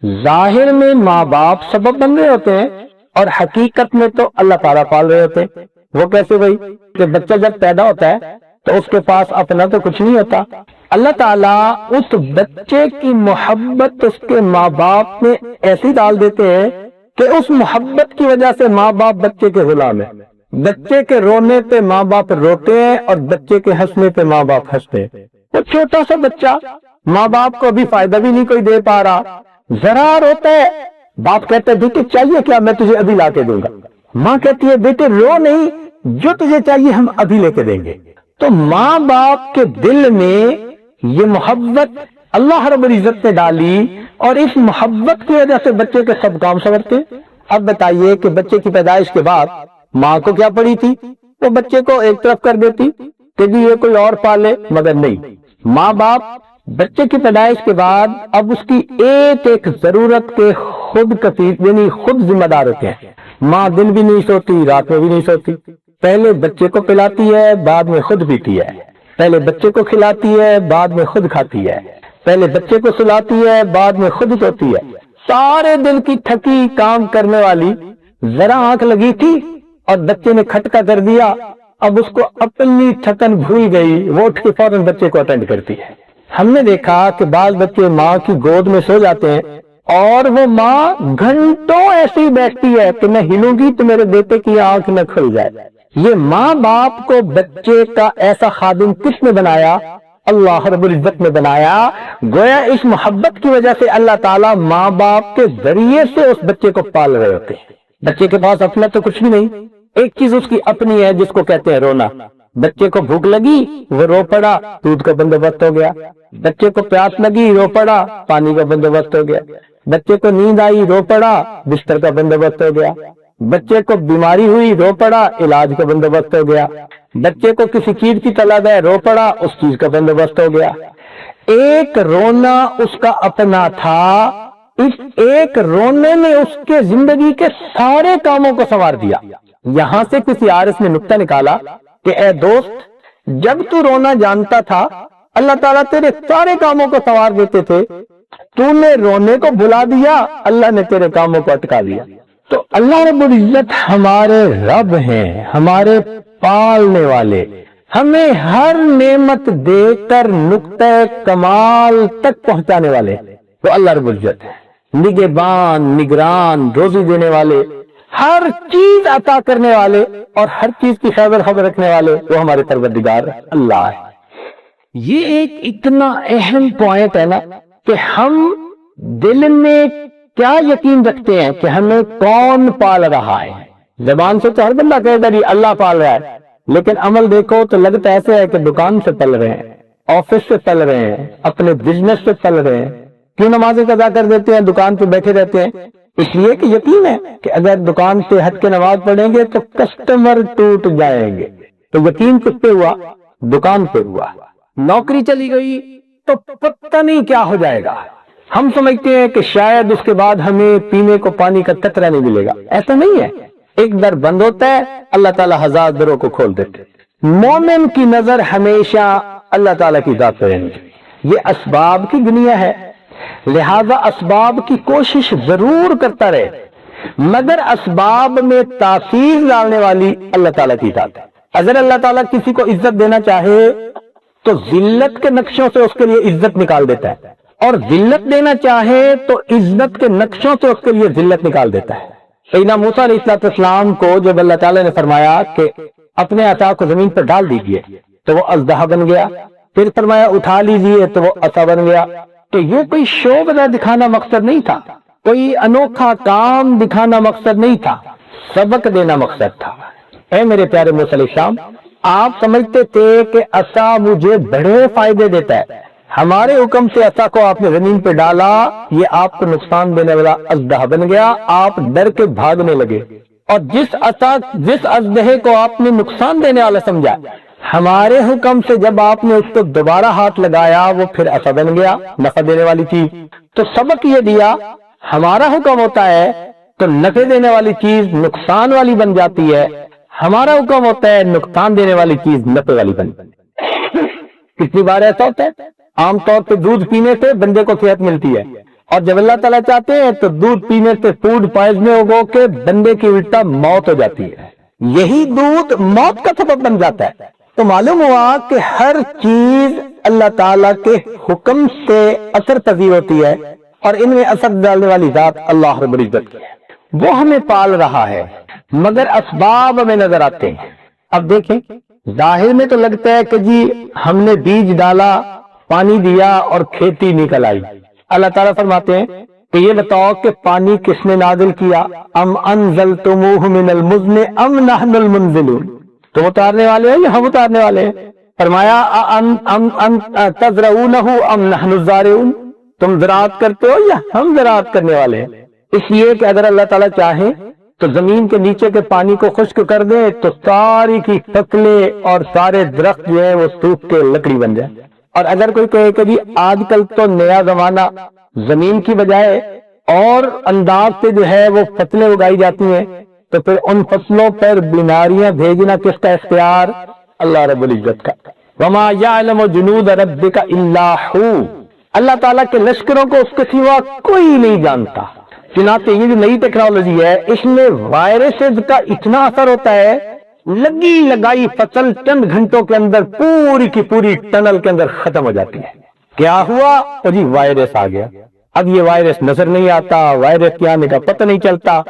ظاہر میں ماں باپ سبب بن رہے ہوتے ہیں اور حقیقت میں تو اللہ تعالیٰ پال رہے ہوتے ہیں۔ وہ کیسے بھائی؟ کہ بچہ جب پیدا ہوتا ہے تو اس کے پاس اپنا تو کچھ نہیں ہوتا، اللہ تعالیٰ اس بچے کی محبت اس کے ماں باپ میں ایسی ڈال دیتے ہیں کہ اس محبت کی وجہ سے ماں باپ بچے کے غلام ہیں۔ بچے کے رونے پہ ماں باپ روتے ہیں اور بچے کے ہنسنے پہ ماں باپ ہنستے ہیں۔ تو چھوٹا سا بچہ ماں باپ کو ابھی فائدہ بھی نہیں کوئی دے پا رہا، ذرا روتا ہے، باپ کہتے ہیں بیٹے چاہیے کیا؟ میں تجھے ابھی لا کے دوں گا۔ ماں کہتی ہے بیٹے رو نہیں، جو تجھے چاہیے ہم ابھی لے کے دیں گے۔ تو ماں باپ کے دل میں یہ محبت اللہ رب العزت نے ڈالی اور اس محبت کی وجہ سے بچے کے سب کام سنورتے۔ اب بتائیے کہ بچے کی پیدائش کے بعد ماں کو کیا پڑی تھی؟ وہ بچے کو ایک طرف کر دیتی کہ جی یہ کوئی اور پالے، مگر نہیں، ماں باپ بچے کی پیدائش کے بعد اب اس کی ایک ایک ضرورت کے خود کفیل یعنی خود ذمہ دار ہوتے ہیں۔ ماں دن بھی نہیں سوتی، رات میں بھی نہیں سوتی، پہلے بچے کو پلاتی ہے، بعد میں خود پیتی ہے، پہلے بچے کو کھلاتی ہے، بعد میں خود کھاتی ہے، پہلے بچے کو سلاتی ہے، بعد میں خود سوتی ہے۔ سارے دن کی تھکی کام کرنے والی ذرا آنکھ لگی تھی اور بچے نے کھٹکا کر دیا، اب اس کو اپنی تھکن بھول گئی، وہ اٹھ کے فوراً بچے کو اٹینڈ کرتی ہے۔ ہم نے دیکھا کہ بعض بچے ماں کی گود میں سو جاتے ہیں اور وہ ماں گھنٹوں ایسی بیٹھتی ہے کہ میں ہلوں گی تو میرے بیٹے کی آنکھ نہ کھل جائے۔ یہ ماں باپ کو بچے کا ایسا خادم کس نے بنایا؟ اللہ رب العزت نے بنایا۔ گویا اس محبت کی وجہ سے اللہ تعالیٰ ماں باپ کے ذریعے سے اس بچے کو پال رہے ہوتے ہیں۔ بچے کے پاس اپنا تو کچھ بھی نہیں، ایک چیز اس کی اپنی ہے جس کو کہتے ہیں رونا۔ بچے کو بھوک لگی وہ رو پڑا، دودھ کا بندوبست ہو گیا۔ بچے کو پیاس لگی رو پڑا، پانی کا بندوبست ہو گیا۔ بچے کو نیند آئی رو پڑا، بستر کا بندوبست ہو گیا۔ بچے کو بیماری ہوئی رو پڑا، علاج کا بندوبست ہو گیا۔ بچے کو کسی چیز کی طلب ہے رو پڑا، اس چیز کا بندوبست ہو گیا۔ ایک رونا اس کا اپنا تھا، اس ایک رونے نے اس کے زندگی کے سارے کاموں کو سنوار دیا۔ یہاں سے کسی عارف نے نکتہ نکالا کہ اے دوست، جب تو رونا جانتا تھا اللہ تعالیٰ تیرے سارے کاموں کو سنوار دیتے تھے، تو نے رونے کو بھلا دیا، اللہ نے تیرے کاموں کو اٹکا دیا۔ تو اللہ رب العزت ہمارے رب ہیں، ہمارے پالنے والے، ہمیں ہر نعمت دے کر نقطہ کمال تک پہنچانے والے تو اللہ رب العزت ہے۔ نگہبان، نگران، روزی دینے والے، ہر چیز عطا کرنے والے اور ہر چیز کی خبر رکھنے والے وہ ہمارے پروردگار اللہ ہے۔ یہ ایک اتنا اہم پوائنٹ ہے نا کہ ہم دل میں کیا یقین رکھتے ہیں کہ ہمیں کون پال رہا ہے۔ زبان سے تو ہر بندہ کہے گا جی اللہ پال رہا ہے، لیکن عمل دیکھو تو لگتا ایسے ہے کہ دکان سے پل رہے ہیں، آفس سے پل رہے ہیں، اپنے بزنس سے پل رہے ہیں۔ کیوں نمازیں قضا کر دیتے ہیں، دکان پہ بیٹھے رہتے ہیں؟ اس لیے کہ یقین ہے کہ اگر دکان سے ہٹ کے نماز پڑھیں گے تو کسٹمر ٹوٹ جائیں گے۔ تو یقین کس پہ ہوا؟ دکان پہ ہوا۔ نوکری چلی گئی تو پتہ نہیں کیا ہو جائے گا، ہم سمجھتے ہیں کہ شاید اس کے بعد ہمیں پینے کو پانی کا قطرہ نہیں ملے گا، ایسا نہیں ہے۔ ایک در بند ہوتا ہے، اللہ تعالیٰ ہزار دروں کو کھول دیتے۔ مومن کی نظر ہمیشہ اللہ تعالیٰ کی ذات پہ رہنی چاہیے۔ یہ اسباب کی دنیا ہے، لہذا اسباب کی کوشش ضرور کرتا رہے، مگر اسباب میں تاثیر ڈالنے والی اللہ تعالیٰ کی ذات ہے۔ اگر اللہ تعالیٰ کسی کو عزت دینا چاہے تو ذلت کے نقشوں سے اس کے لیے عزت نکال دیتا ہے، اور ذلت دینا چاہے تو عزت کے نقشوں سے اس کے لیے ذلت نکال دیتا ہے۔ سیدنا موسیٰ علیہ السلام کو جب اللہ تعالیٰ نے فرمایا کہ اپنے عصا کو زمین پر ڈال دیجئے تو وہ اژدہا بن گیا، پھر فرمایا اٹھا لیجئے تو وہ عصا بن گیا۔ تو یہ کوئی شو بنا دکھانا مقصد نہیں تھا، کوئی انوکھا کام دکھانا مقصد نہیں تھا، سبق دینا مقصد تھا۔ اے میرے پیارے موسیٰ علیہ السلام، آپ سمجھتے تھے کہ عصا مجھے بڑے فائدے دیتا ہے، ہمارے حکم سے عصا کو آپ نے زمین پہ ڈالا، یہ آپ کو نقصان دینے والا اژدہا بن گیا، آپ ڈر کے بھاگنے لگے، اور جس اژدہے کو آپ نے نقصان دینے والا سمجھا، ہمارے حکم سے جب آپ نے اس کو دوبارہ ہاتھ لگایا وہ پھر عصا بن گیا، نفع دینے والی چیز۔ تو سبق یہ دیا، ہمارا حکم ہوتا ہے تو نفع دینے والی چیز نقصان والی بن جاتی ہے، ہمارا حکم ہوتا ہے نقصان دینے والی چیز نفع والی بن جاتی ہے۔ کتنی بار ایسا ہوتا ہے؟ عام طور پہ دودھ پینے سے بندے کو صحت ملتی ہے اور جب اللہ تعالیٰ چاہتے ہیں تو دودھ پینے سے فوڈ پوائزننگ ہو کے بندے کی الٹا موت ہو جاتی ہے، یہی دودھ موت کا سبب بن جاتا ہے۔ تو معلوم ہوا کہ ہر چیز اللہ تعالیٰ کے حکم سے اثر پذیر ہوتی ہے، اور ان میں اثر ڈالنے والی ذات اللہ رب العزت کی ہے، وہ ہمیں پال رہا ہے، مگر اسباب ہمیں نظر آتے ہیں۔ اب دیکھیں، ظاہر میں تو لگتا ہے کہ جی ہم نے بیج ڈالا، پانی دیا اور کھیتی نکل آئی۔ اللہ تعالیٰ فرماتے ہیں کہ یہ بتاؤ کہ پانی کس نے نازل کیا؟ ام انزلتموہ من المزن ام نحن المنزلون، تم اتارنے والے ہو یا ہم اتارنے والے ہیں؟ فرمایا تزرعونہ ام نحن الزارعون، تم زراعت کرتے ہو یا ہم زراعت کرنے والے ہیں؟ اس لیے کہ اگر اللہ تعالیٰ چاہے تو زمین کے نیچے کے پانی کو خشک کر دے تو ساری کی فصلیں اور سارے درخت جو ہیں وہ سوکھ کے لکڑی بن جائے۔ اور اگر کوئی کہے کہ جی آج کل تو نیا زمانہ، زمین کی بجائے اور انداز سے جو ہے وہ فصلیں اگائی جاتی ہیں، تو پھر ان فصلوں پر بیماریاں بھیجنا کس کا اختیار؟ اللہ رب العزت کا۔ وما یعلم جنود ربک الا ہو، اللہ تعالیٰ کے لشکروں کو اس کے سوا کوئی نہیں جانتا۔ چنانچہ یہ جو نئی ٹیکنالوجی ہے، اس میں وائرسز کا اتنا اثر ہوتا ہے، لگی لگائی فصل چند گھنٹوں کے اندر پوری کی پوری ٹنل کے اندر ختم ہو جاتی ہے۔ کیا ہوا؟ تو جی وائرس آ گیا۔ اب یہ وائرس نظر نہیں آتا، وائرس کے آنے کا پتہ نہیں چلتا،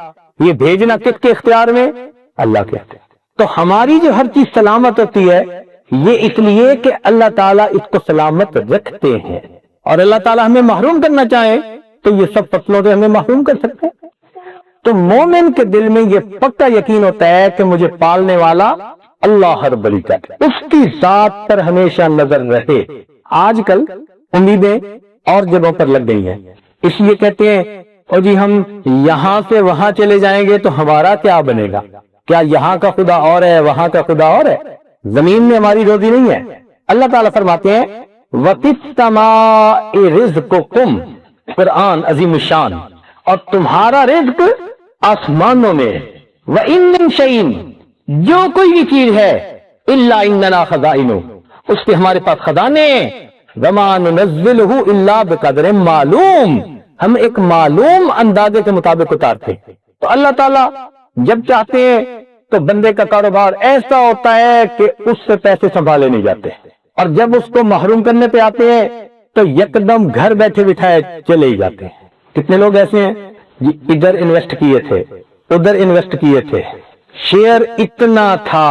یہ بھیجنا کس کے اختیار میں؟ اللہ کے اختیار۔ تو ہماری جو ہر چیز سلامت ہوتی ہے، یہ اس لیے کہ اللہ تعالیٰ اس کو سلامت رکھتے ہیں، اور اللہ تعالیٰ ہمیں محروم کرنا چاہے تو یہ سب فصلوں سے ہمیں محروم کر سکتے ہیں۔ تو مومن کے دل میں یہ پکا یقین ہوتا ہے کہ مجھے پالنے والا اللہ رب العزت، اس کی ذات پر ہمیشہ نظر رہے۔ آج کل امیدیں اور جگہوں پر لگ گئی ہیں، اس لیے کہتے ہیں اور جی ہم یہاں سے وہاں چلے جائیں گے تو ہمارا کیا بنے گا؟ کیا یہاں کا خدا اور ہے، وہاں کا خدا اور ہے؟ زمین میں ہماری روزی نہیں ہے۔ اللہ تعالیٰ فرماتے ہیں وَفِي السَّمَاءِ رِزْقُكُمْ، قرآن عظیم الشان، اور تمہارا رزق آسمانوں میں، وَإِن مِّن شَيْءٍ، جو کوئی بھی چیز ہے، إِلَّا إِنَّنَا خَزَائِنُهُ، اس کے ہمارے پاس خزانے، وَمَا نُنَزِّلُهُ إِلَّا بِقَدْرٍ معلوم، ہم ایک معلوم اندازے کے مطابق اتارتے ہیں۔ تو اللہ تعالیٰ جب چاہتے ہیں تو بندے کا کاروبار ایسا ہوتا ہے کہ اس سے پیسے سنبھالے نہیں جاتے، اور جب اس کو محروم کرنے پہ آتے ہیں تو یکدم گھر بیٹھے بٹھائے چلے ہی جاتے ہیں۔ کتنے لوگ ایسے ہیں جی ادھر انویسٹ کیے تھے، ادھر انویسٹ کیے تھے، شیئر اتنا تھا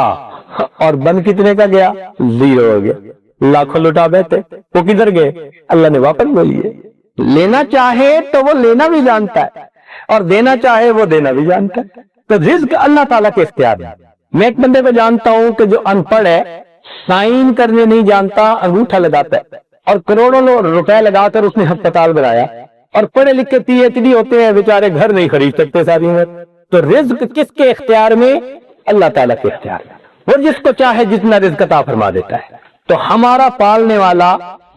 اور بند کتنے کا گیا؟ 0 ہو گیا، لاکھوں لٹا بیٹھے، وہ کدھر گئے؟ اللہ نے واپس لے لیے۔ لینا چاہے تو وہ لینا بھی جانتا ہے، اور دینا چاہے وہ دینا بھی جانتا ہے۔ تو رزق اللہ تعالیٰ کے اختیار میں۔ میں ایک بندے کو جانتا ہوں کہ جو ان پڑھ ہے، سائن کرنے نہیں جانتا، انگوٹھا لگاتا ہے، اور کروڑوں روپے لگا کر اس نے ہسپتال بنایا، اور پڑھے لکھے PhD ہوتے ہیں، بیچارے گھر نہیں خرید سکتے ساری عمر۔ تو رزق کس کے اختیار میں؟ اللہ تعالیٰ کے اختیار میں، وہ جس کو چاہے جتنا رزق عطا فرما دیتا ہے۔ تو ہمارا پالنے والا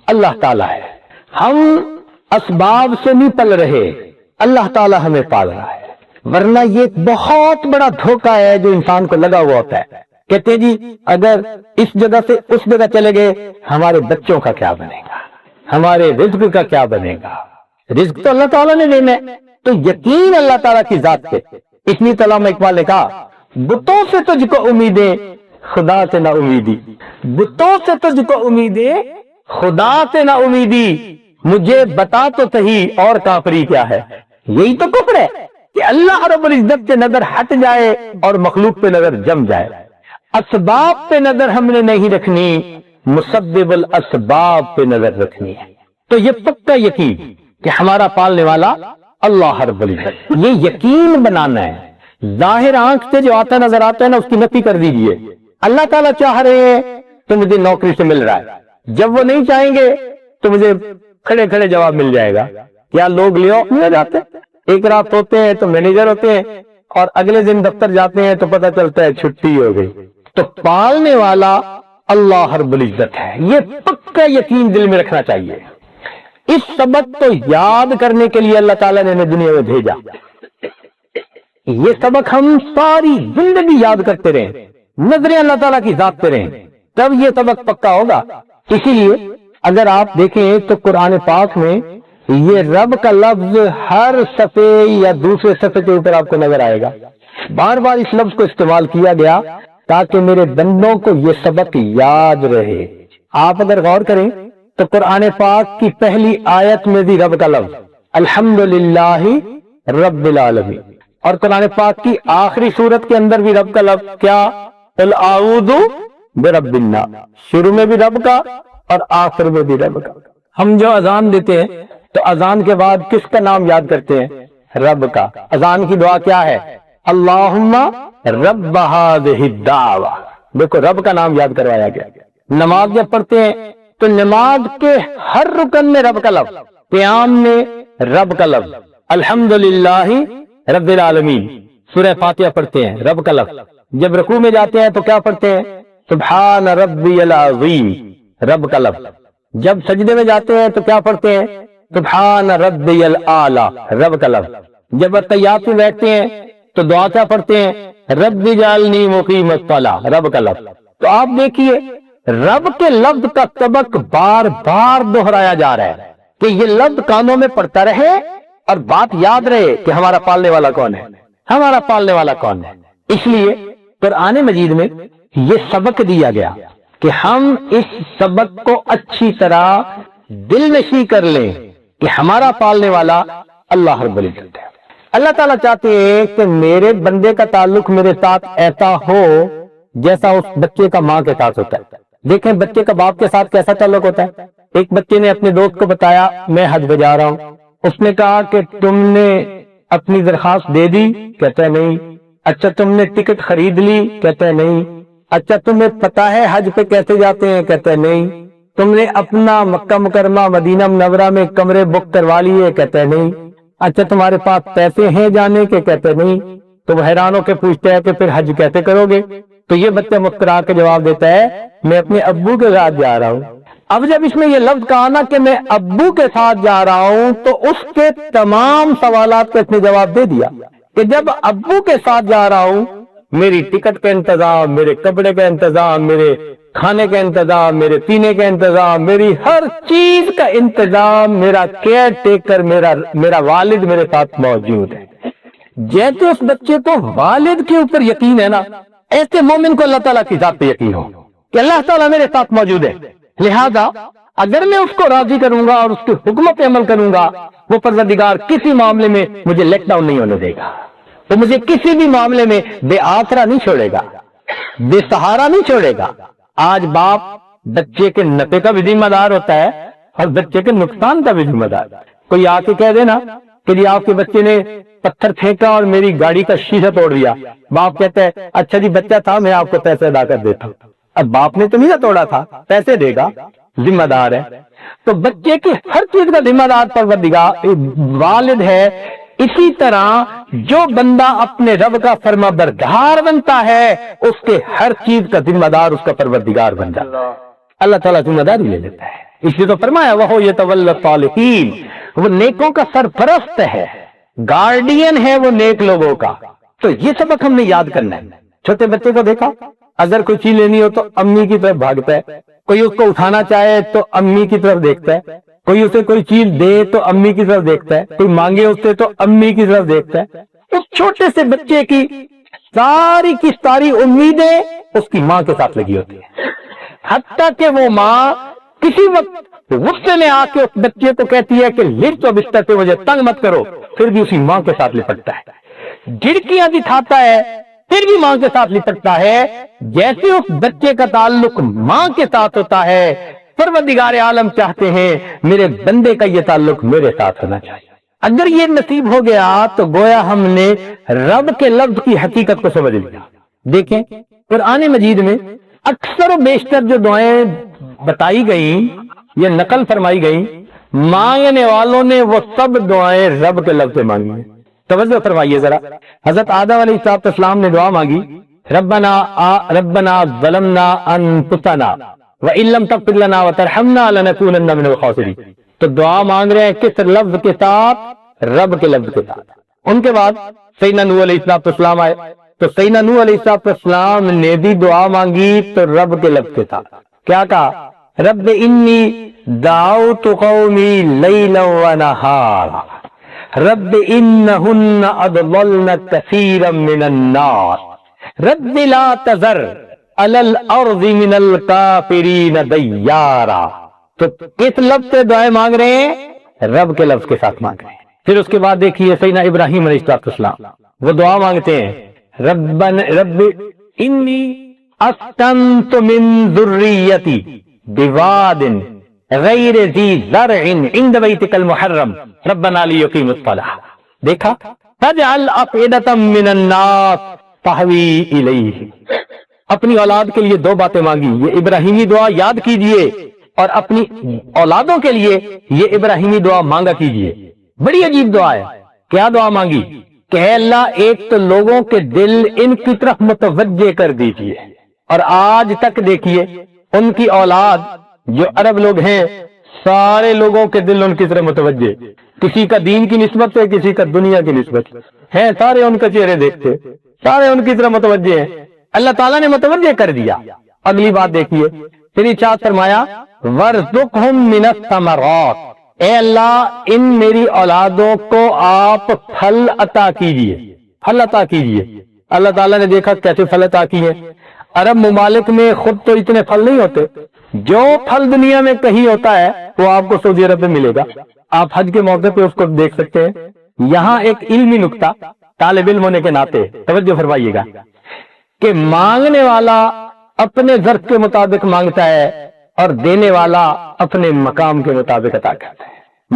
اللہ تعالیٰ ہے، ہم اسباب سے نہیں پل رہے، اللہ تعالیٰ ہمیں پال رہا ہے۔ ورنہ یہ ایک بہت بڑا دھوکہ ہے جو انسان کو لگا ہوا ہوتا ہے، کہتے ہیں جی اگر اس جگہ سے اس جگہ چلے گئے ہمارے بچوں کا کیا بنے گا، ہمارے رزق کا کیا بنے گا؟ رزق تو اللہ تعالیٰ نے دینا ہے، تو یقین اللہ تعالیٰ کی ذات پہ۔ اتنی طلع میں اقبال نے کہا بتوں سے تجھ کو امیدیں، خدا سے نہ امیدی، بتوں سے تجھ کو امیدیں، خدا سے نہ امیدی، مجھے بتا تو صحیح اور کافری کیا ہے؟ یہی تو کفر ہے کہ اللہ رب العزت سے نظر ہٹ جائے اور مخلوق پہ نظر جم جائے۔ اسباب پہ نظر ہم نے نہیں رکھنی، مسبب الاسباب پہ نظر رکھنی ہے۔ تو یہ پکا یقین کہ ہمارا پالنے والا اللہ رب العزت، یہ یقین بنانا ہے۔ ظاہر آنکھ سے جو آتا نظر آتا ہے نا، اس کی نفی کر دیجئے۔ اللہ تعالیٰ چاہ رہے ہیں تو مجھے نوکری سے مل رہا ہے، جب وہ نہیں چاہیں گے تو مجھے کھڑے کھڑے جواب مل جائے گا۔ کیا لوگ لے آف میں جاتے ہیں، ایک رات ہوتے ہیں تو مینیجر ہوتے ہیں، اور اگلے دن دفتر جاتے ہیں تو پتہ چلتا ہے چھٹی ہو گئی۔ تو پالنے والا اللہ رب العزت ہے، یہ پکا یقین دل میں رکھنا چاہیے۔ اس سبق کو یاد کرنے کے لیے اللہ تعالیٰ نے ہمیں دنیا میں بھیجا، یہ سبق ہم ساری زندگی یاد کرتے رہیں، نظریں اللہ تعالیٰ کی ذات پہ رہیں، تب یہ سبق پکا ہوگا۔ اسی لیے اگر آپ دیکھیں تو قرآن پاک میں یہ رب کا لفظ ہر صفحے یا دوسرے صفحے کے اوپر آپ کو نظر آئے گا. بار بار اس لفظ کو استعمال کیا گیا تاکہ میرے بندوں کو یہ سبق یاد رہے. آپ اگر غور کریں تو قرآن پاک کی پہلی آیت میں بھی رب کا لفظ الحمدللہ رب العالمین، اور قرآن پاک کی آخری سورت کے اندر بھی رب کا لفظ کیا؟ قل اعوذ برب الناس، شروع میں بھی رب کا اور آخر میں بھی رب کا. ہم جو اذان دیتے ہیں تو اذان کے بعد کس کا نام یاد کرتے ہیں؟ رب کا. اذان کی دعا کیا ہے؟ اللہم رب ہذہ الدعوہ. دیکھو رب کا نام یاد کروایا گیا. نماز جب پڑھتے ہیں تو نماز کے ہر رکن میں رب کا لفظ، قیام میں رب کا لفظ، الحمدللہ رب العالمین. سورہ فاتحہ پڑھتے ہیں رب کا لفظ. جب رکوع میں جاتے ہیں تو کیا پڑھتے ہیں؟ سبحان ربی العظیم، رب کا لفظ. جب سجدے میں جاتے ہیں تو کیا پڑھتے ہیں؟ سبحان ربی الاعلی، رب کا لفظ. جب تحیات میں بیٹھتے ہیں تو دعا کیا پڑھتے ہیں؟ رب اجعلنی مقیم الصلاۃ، رب کا لفظ. تو آپ دیکھیے رب کے لفظ کا سبق بار بار دہرایا جا رہا ہے کہ یہ لفظ کانوں میں پڑتا رہے اور بات یاد رہے کہ ہمارا پالنے والا کون ہے، ہمارا پالنے والا کون ہے. اس لیے قرآن مجید میں یہ سبق دیا گیا کہ ہم اس سبق کو اچھی طرح دل نشیں کر لیں کہ ہمارا پالنے والا اللہ رب العزت ہے. اللہ تعالیٰ چاہتے ہیں کہ میرے بندے کا تعلق میرے ساتھ ایسا ہو جیسا اس بچے کا ماں کے ساتھ ہوتا ہے. دیکھیں بچے کا باپ کے ساتھ کیسا تعلق ہوتا ہے. ایک بچے نے اپنے دوست کو بتایا میں حج پہ جا رہا ہوں. اس نے کہا کہ تم نے اپنی درخواست دے دی؟ کہتا ہے نہیں. اچھا تم نے ٹکٹ خرید لی؟ کہتا ہے نہیں. اچھا تمہیں پتا ہے حج پہ کیسے جاتے ہیں؟ کہتا ہے نہیں. تم نے اپنا مکہ مکرمہ مدینہ منورہ میں کمرے بک کروا لیے؟ کہتا ہے نہیں. اچھا تمہارے پاس پیسے ہیں جانے کے؟ کہتے ہیں نہیں. تو وہ حیران ہو کے پوچھتا ہے کہ پھر حج کیسے کرو گے؟ تو یہ بچہ مسکرا کے جواب دیتا ہے میں اپنے ابو کے ساتھ جا رہا ہوں. اب جب اس میں یہ لفظ کہا نا کہ میں ابو کے ساتھ جا رہا ہوں تو اس کے تمام سوالات کا اس نے جواب دے دیا کہ جب ابو کے ساتھ جا رہا ہوں میری ٹکٹ کا انتظام، میرے کپڑے کا انتظام، میرے کھانے کا انتظام، میرے پینے کا انتظام، میری ہر چیز کا انتظام میرا کیئر ٹیکر میرا والد میرے ساتھ موجود ہے. جیسے اس بچے کو والد کے اوپر یقین ہے نا، ایسے مومن کو اللہ تعالیٰ کی ذات پہ یقین ہو کہ اللہ تعالیٰ میرے ساتھ موجود ہے. لہذا اگر میں اس کو راضی کروں گا اور اس کے حکموں پہ عمل کروں گا وہ پروردگار کسی معاملے میں مجھے لیٹ ڈاؤن نہیں ہونے دے گا. وہ مجھے کسی بھی معاملے میں بے آسرا نہیں چھوڑے گا، بے سہارا نہیں چھوڑے گا. آج باپ بچے کے نفع کا بھی ذمہ دار ہوتا ہے اور بچے کے نقصان کا بھی ذمہ دار. کوئی آ کے کہہ دینا کہ جی آپ کے بچے نے پتھر پھینکا اور میری گاڑی کا شیشہ توڑ دیا. باپ کہتا ہے اچھا جی بچہ تھا میں آپ کو پیسے ادا کر دیتا ہوں. اب باپ نے تو نہیں توڑا تھا، پیسے دے گا، ذمہ دار ہے. تو بچے کی ہر چیز کا ذمہ دار پروردگار والد ہے. اسی طرح جو بندہ اپنے رب کا فرما بردار بنتا ہے اس کے ہر چیز کا ذمہ دار اس کا پروردگار بن جاتا ہے. اللہ تعالیٰ ذمہ داری لے لیتا ہے. اس لیے تو فرمایا وہ یتولی الصالحین، وہ نیکوں کا سرپرست ہے، گارڈین ہے وہ نیک لوگوں کا. تو یہ سبق ہم نے یاد کرنا ہے. چھوٹے بچے کو دیکھا اگر کوئی چیز لینی ہو تو امی کی طرف بھاگتا ہے، کوئی اس کو اٹھانا چاہے تو امی کی طرف دیکھتا ہے، کوئی اسے کوئی چیز دے تو امی کی طرف دیکھتا ہے، کوئی مانگے اس سے تو امی کی طرف دیکھتا ہے. اس چھوٹے سے بچے کی ساری امیدیں اس کی ماں کے ساتھ لگی ہوتی ہیں، حتیٰ کہ وہ ماں کسی وقت غصے میں آ کے اس بچے کو کہتی ہے کہ لٹ تو بستر پہ مجھے تنگ مت کرو، پھر بھی اسی ماں کے ساتھ لپٹتا ہے. جھڑکیاں دکھاتا ہے پھر بھی ماں کے ساتھ لپٹتا ہے. جیسے اس بچے کا تعلق ماں کے ساتھ ہوتا ہے پروردگار عالم چاہتے ہیں میرے بندے کا یہ تعلق میرے ساتھ ہونا چاہیے. اگر یہ نصیب ہو گیا تو گویا ہم نے رب کے لفظ کی حقیقت کو سمجھ لیا. دیکھیں قرآن مجید میں اکثر و بیشتر جو دعائیں بتائی گئیں یہ نقل فرمائی گئیں، مانگنے والوں نے وہ سب دعائیں رب کے لفظ سے مانگی ہیں. توجہ فرمائیے ذرا. حضرت آدم علیہ السلام نے دعا مانگی ربنا ظلمنا انفسنا وان لم تغفر لنا وترحمنا لنكونن من الخاسرین. تو دعا مانگ رہے ہیں کس لفظ کے ساتھ؟ رب کے لفظ کے ساتھ. ان کے بعد سیدنا نوح علیہ السلام آئے تو سیدنا نوح علیہ السلام نے بھی دعا مانگی تو رب کے لفظ کے ساتھ. کیا کہا؟ रब इन्नी दाऊतु कौमी लैला व नहारा रब इन्नहुन्ना अदलल्न कसीरम मिनन नास रब ला तज़र अलल अर्ज़ि मिनल काफिरीन दय्यारा। तो किस लफ्ज़ से दुआएं मांग रहे हैं? रब के लफ्ज़ के साथ मांग रहे हैं। फिर उसके बाद देखिए सैयदना इब्राहिम अलैहिस्सलाम वो दुआ मांगते हैं, रब्बी इन्नी अस्कन्तु मिन ज़ुर्रिय्यती बिवादिन गैरि ज़ी ज़रइन इंद बैतिकल मुहर्रम रब्बना लियुकीमुस्सलाह। देखा, फजअल अफ़इदतम मिनन नास तहवी इलैहि। अपनी औलाद के लिए दो बातें मांगी, ये इब्राहिमी दुआ याद कीजिए, और अपनी औलादों के लिए ये इब्राहिमी दुआ मांगा कीजिए। बड़ी अजीब दुआ है। क्या दुआ मांगी कि अल्लाह एक तो लोगों के दिल इनकी तरफ मुतवज्जे कर दीजिए, और आज तक देखिए उनकी औलाद जो अरब लोग हैं सारे लोगों के दिल उनकी तरफ मुतवज्जे, किसी का दीन की निस्बत से किसी का दुनिया की निस्बत है, सारे उनके चेहरे देखते, सारे उनकी तरफ मुतवज्जे हैं। अल्लाह ताला ने मुतवज्जे कर दिया। अगली बात देखिए, फिर इरशाद फरमाया वर्ज़ुक़हुम मिनस समरात, ए अल्लाह इन मेरी औलादों को आप फल अता कीजिए, फल अता कीजिए। अल्लाह ताला ने देखा कैसे फल अता किए। अरब मुमालिक में खुद तो इतने फल नहीं होते, जो फल दुनिया में कहीं होता है वो आपको सऊदी अरब में मिलेगा। आप हज के मौके पे उसको देख सकते हैं। यहाँ एक इल्मी नुक्ता तालिब इल्म होने के नाते तवज्जो फरमाइएगा कि मांगने वाला अपने ज़र्फ के मुताबिक मांगता है और देने वाला अपने मकाम के मुताबिक अता करता है।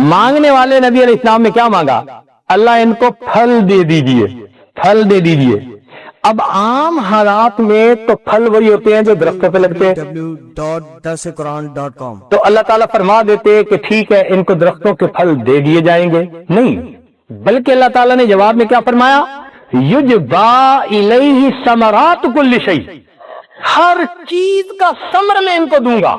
मांगने वाले नबी अलैहिस्सलाम ने क्या मांगा? अल्लाह इनको फल दे दीजिए, फल दे दीजिए। अब आम हालात में तो फल वही होते हैं जो दरख्तों पे लगते हैं, www.darsequran.com। तो अल्लाह ताला फरमा देते कि ठीक है इनको दरख्तों के फल दे दिए जाएंगे। नहीं, बल्कि अल्लाह ताला ने जवाब में क्या फरमाया? युजबा इलैहि समरात कुल्ली शै, हर चीज का समर मैं इनको दूंगा।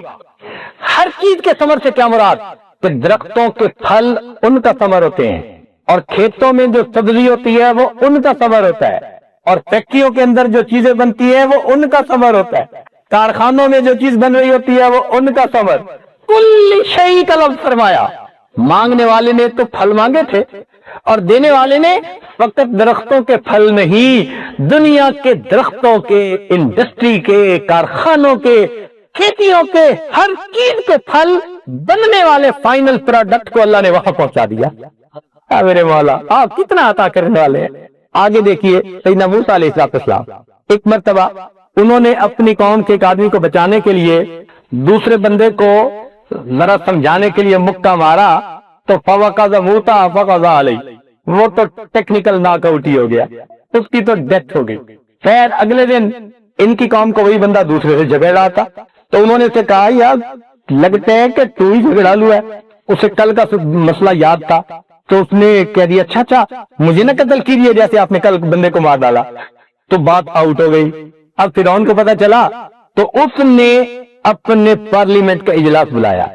हर चीज के समर से क्या मुराद? कि दरख्तों के फल उनका समर होते हैं, और खेतों में जो सब्जी होती है वो उनका समर होता है, और फैक्ट्रियों के अंदर जो चीजें बनती है वो उनका समर होता है, कारखानों में जो चीज बन रही होती है वो उनका समर। कुल्ली शै का लफ्ज़ फरमाया। मांगने वाले ने तो फल मांगे थे, और देने वाले ने फकत दरख्तों के फल नहीं, दुनिया के दरख्तों के, इंडस्ट्री के, कारखानों के, खेतियों के, हर चीज के फल बनने वाले फाइनल प्रोडक्ट को अल्लाह ने वहां पहुंचा दिया। मेरे मौला आप कितना अता करने वाले हैं। आगे देखिए सैयदना मूसा अलैहिस्सलाम, एक मर्तबा उन्होंने अपनी कौम के एक आदमी को बचाने के लिए दूसरे बंदे को जरा समझाने के लिए मुक्का मारा, तो फवक़ज़ मूसा फ़क़ज़ा अलैहि, वो तो टेक्निकल नॉकआउट ही हो गया, उसकी तो डेथ हो गई। खैर अगले दिन इनकी कौम को वही बंदा दूसरे से झगड़ रहा था, तो उन्होंने उससे कहा यार लगता है कि तू ही झगड़ालू है। उसे कल का मसला याद था, तो उसने कह दिया अच्छा मुझे ना कत्ल कीजिए जैसे आपने कल बंदे को मार डाला। तो बात आउट हो गई। अब फिरौन को पता चला, तो उसने अपने पार्लियामेंट का इजलास बुलाया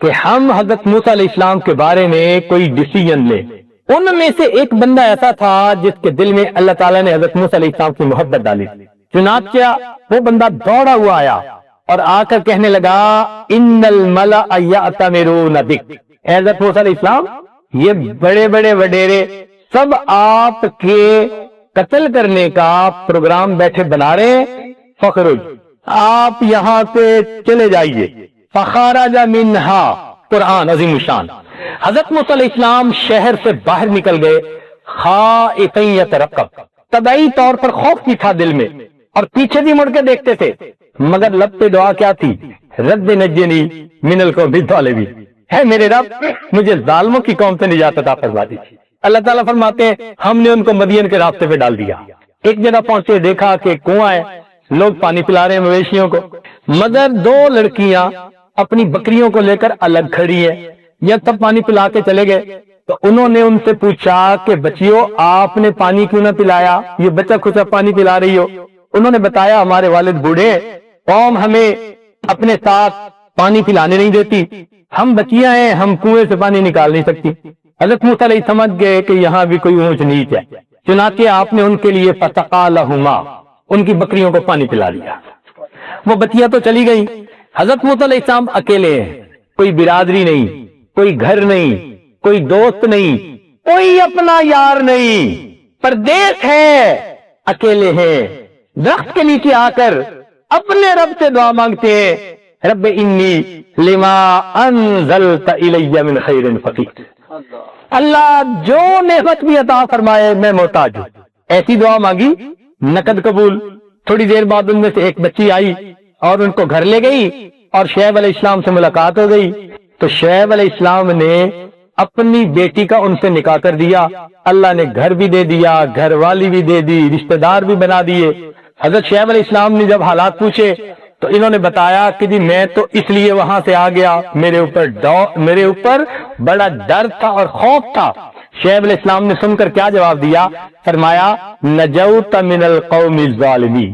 कि हम हजरत मूसा अलैहिस्सलाम के बारे में कोई डिसीजन ले। उनमें से एक बंदा ऐसा था जिसके दिल में अल्लाह ताला ने हजरत मूसा अलैहिस्सलाम की मोहब्बत डाली। चुनांचे वो बंदा दौड़ा हुआ आया और आकर कहने लगा इन्नल मलअ यअतमिरून बिक, हजरत मूसा अलैहिस्सलाम ये बड़े बड़े वडेरे सब आपके कत्ल करने का प्रोग्राम बैठे बना रहे हैं, फखरुज आप यहाँ से चले जाइए। फखराजा मिन्हा, कुरान अजीम शान। हजरत मूसा अलैहिस्सलाम शहर से बाहर निकल गए, खाइफन यतरक़ब, तबाई तौर पर खौफ भी था दिल में, और पीछे भी मुड़ के देखते थे, मगर लब पे दुआ क्या थी? रब्ब नज्जिनी मिनल कौमिज़ ज़ालिमीन, है मेरे रब मुझे जालिमों की कौम से निजात अता फरमा दी। अल्लाह ताला फरमाते हैं हमने उनको मदियन के रास्ते पे डाल दिया। एक जगह पहुंचे, देखा कि कुआं है, लोग पानी पिला रहे हैं मवेशियों को, मगर दो लड़कियां अपनी बकरियों को लेकर अलग खड़ी है। जब तब पानी पिला के चले गए तो उन्होंने उनसे पूछा कि बच्चियों आपने पानी क्यों ना पिलाया, ये बच्चा खुद पानी पिला रही हो। उन्होंने बताया हमारे वालिद बूढ़े, कौम हमें अपने साथ पानी पिलाने नहीं देती, हम बच्चियां हैं, हम कुएं से पानी निकाल नहीं सकती। हज़रत मूसा अलैहि समझ गए कि यहाँ भी कोई ऊंच नीच है, चुनांचे आपने उनके लिए फसक़ा लहुमा, उनकी बकरियों को पानी पिला दिया। वो बच्चियां तो चली गई, حضرت موسی علیہ السلام اکیلے ہیں, کوئی برادری نہیں, کوئی گھر نہیں, کوئی دوست نہیں, کوئی اپنا یار نہیں, پردیس ہے, اکیلے ہیں. درخت کے نیچے آ کر اپنے رب سے دعا مانگتے ہیں, رب انی لما انزلت الی من خیر فقیر. اللہ جو نعمت بھی عطا فرمائے میں محتاج ہوں. ایسی دعا مانگی, نقد قبول. تھوڑی دیر بعد ان میں سے ایک بچی آئی اور ان کو گھر لے گئی اور شعیب علیہ السلام سے ملاقات ہو گئی. تو شعیب علیہ السلام نے اپنی بیٹی کا ان سے نکاح کر دیا. اللہ نے گھر بھی دے دیا, گھر والی بھی دے دی, رشتہ دار بھی بنا دیے. حضرت شعیب علیہ السلام نے جب حالات پوچھے تو انہوں نے بتایا کہ جی میں تو اس لیے وہاں سے آ گیا, میرے اوپر بڑا ڈر تھا اور خوف تھا. شعیب علیہ السلام نے سن کر کیا جواب دیا؟ فرمایا نجوت من القوم الظالمین.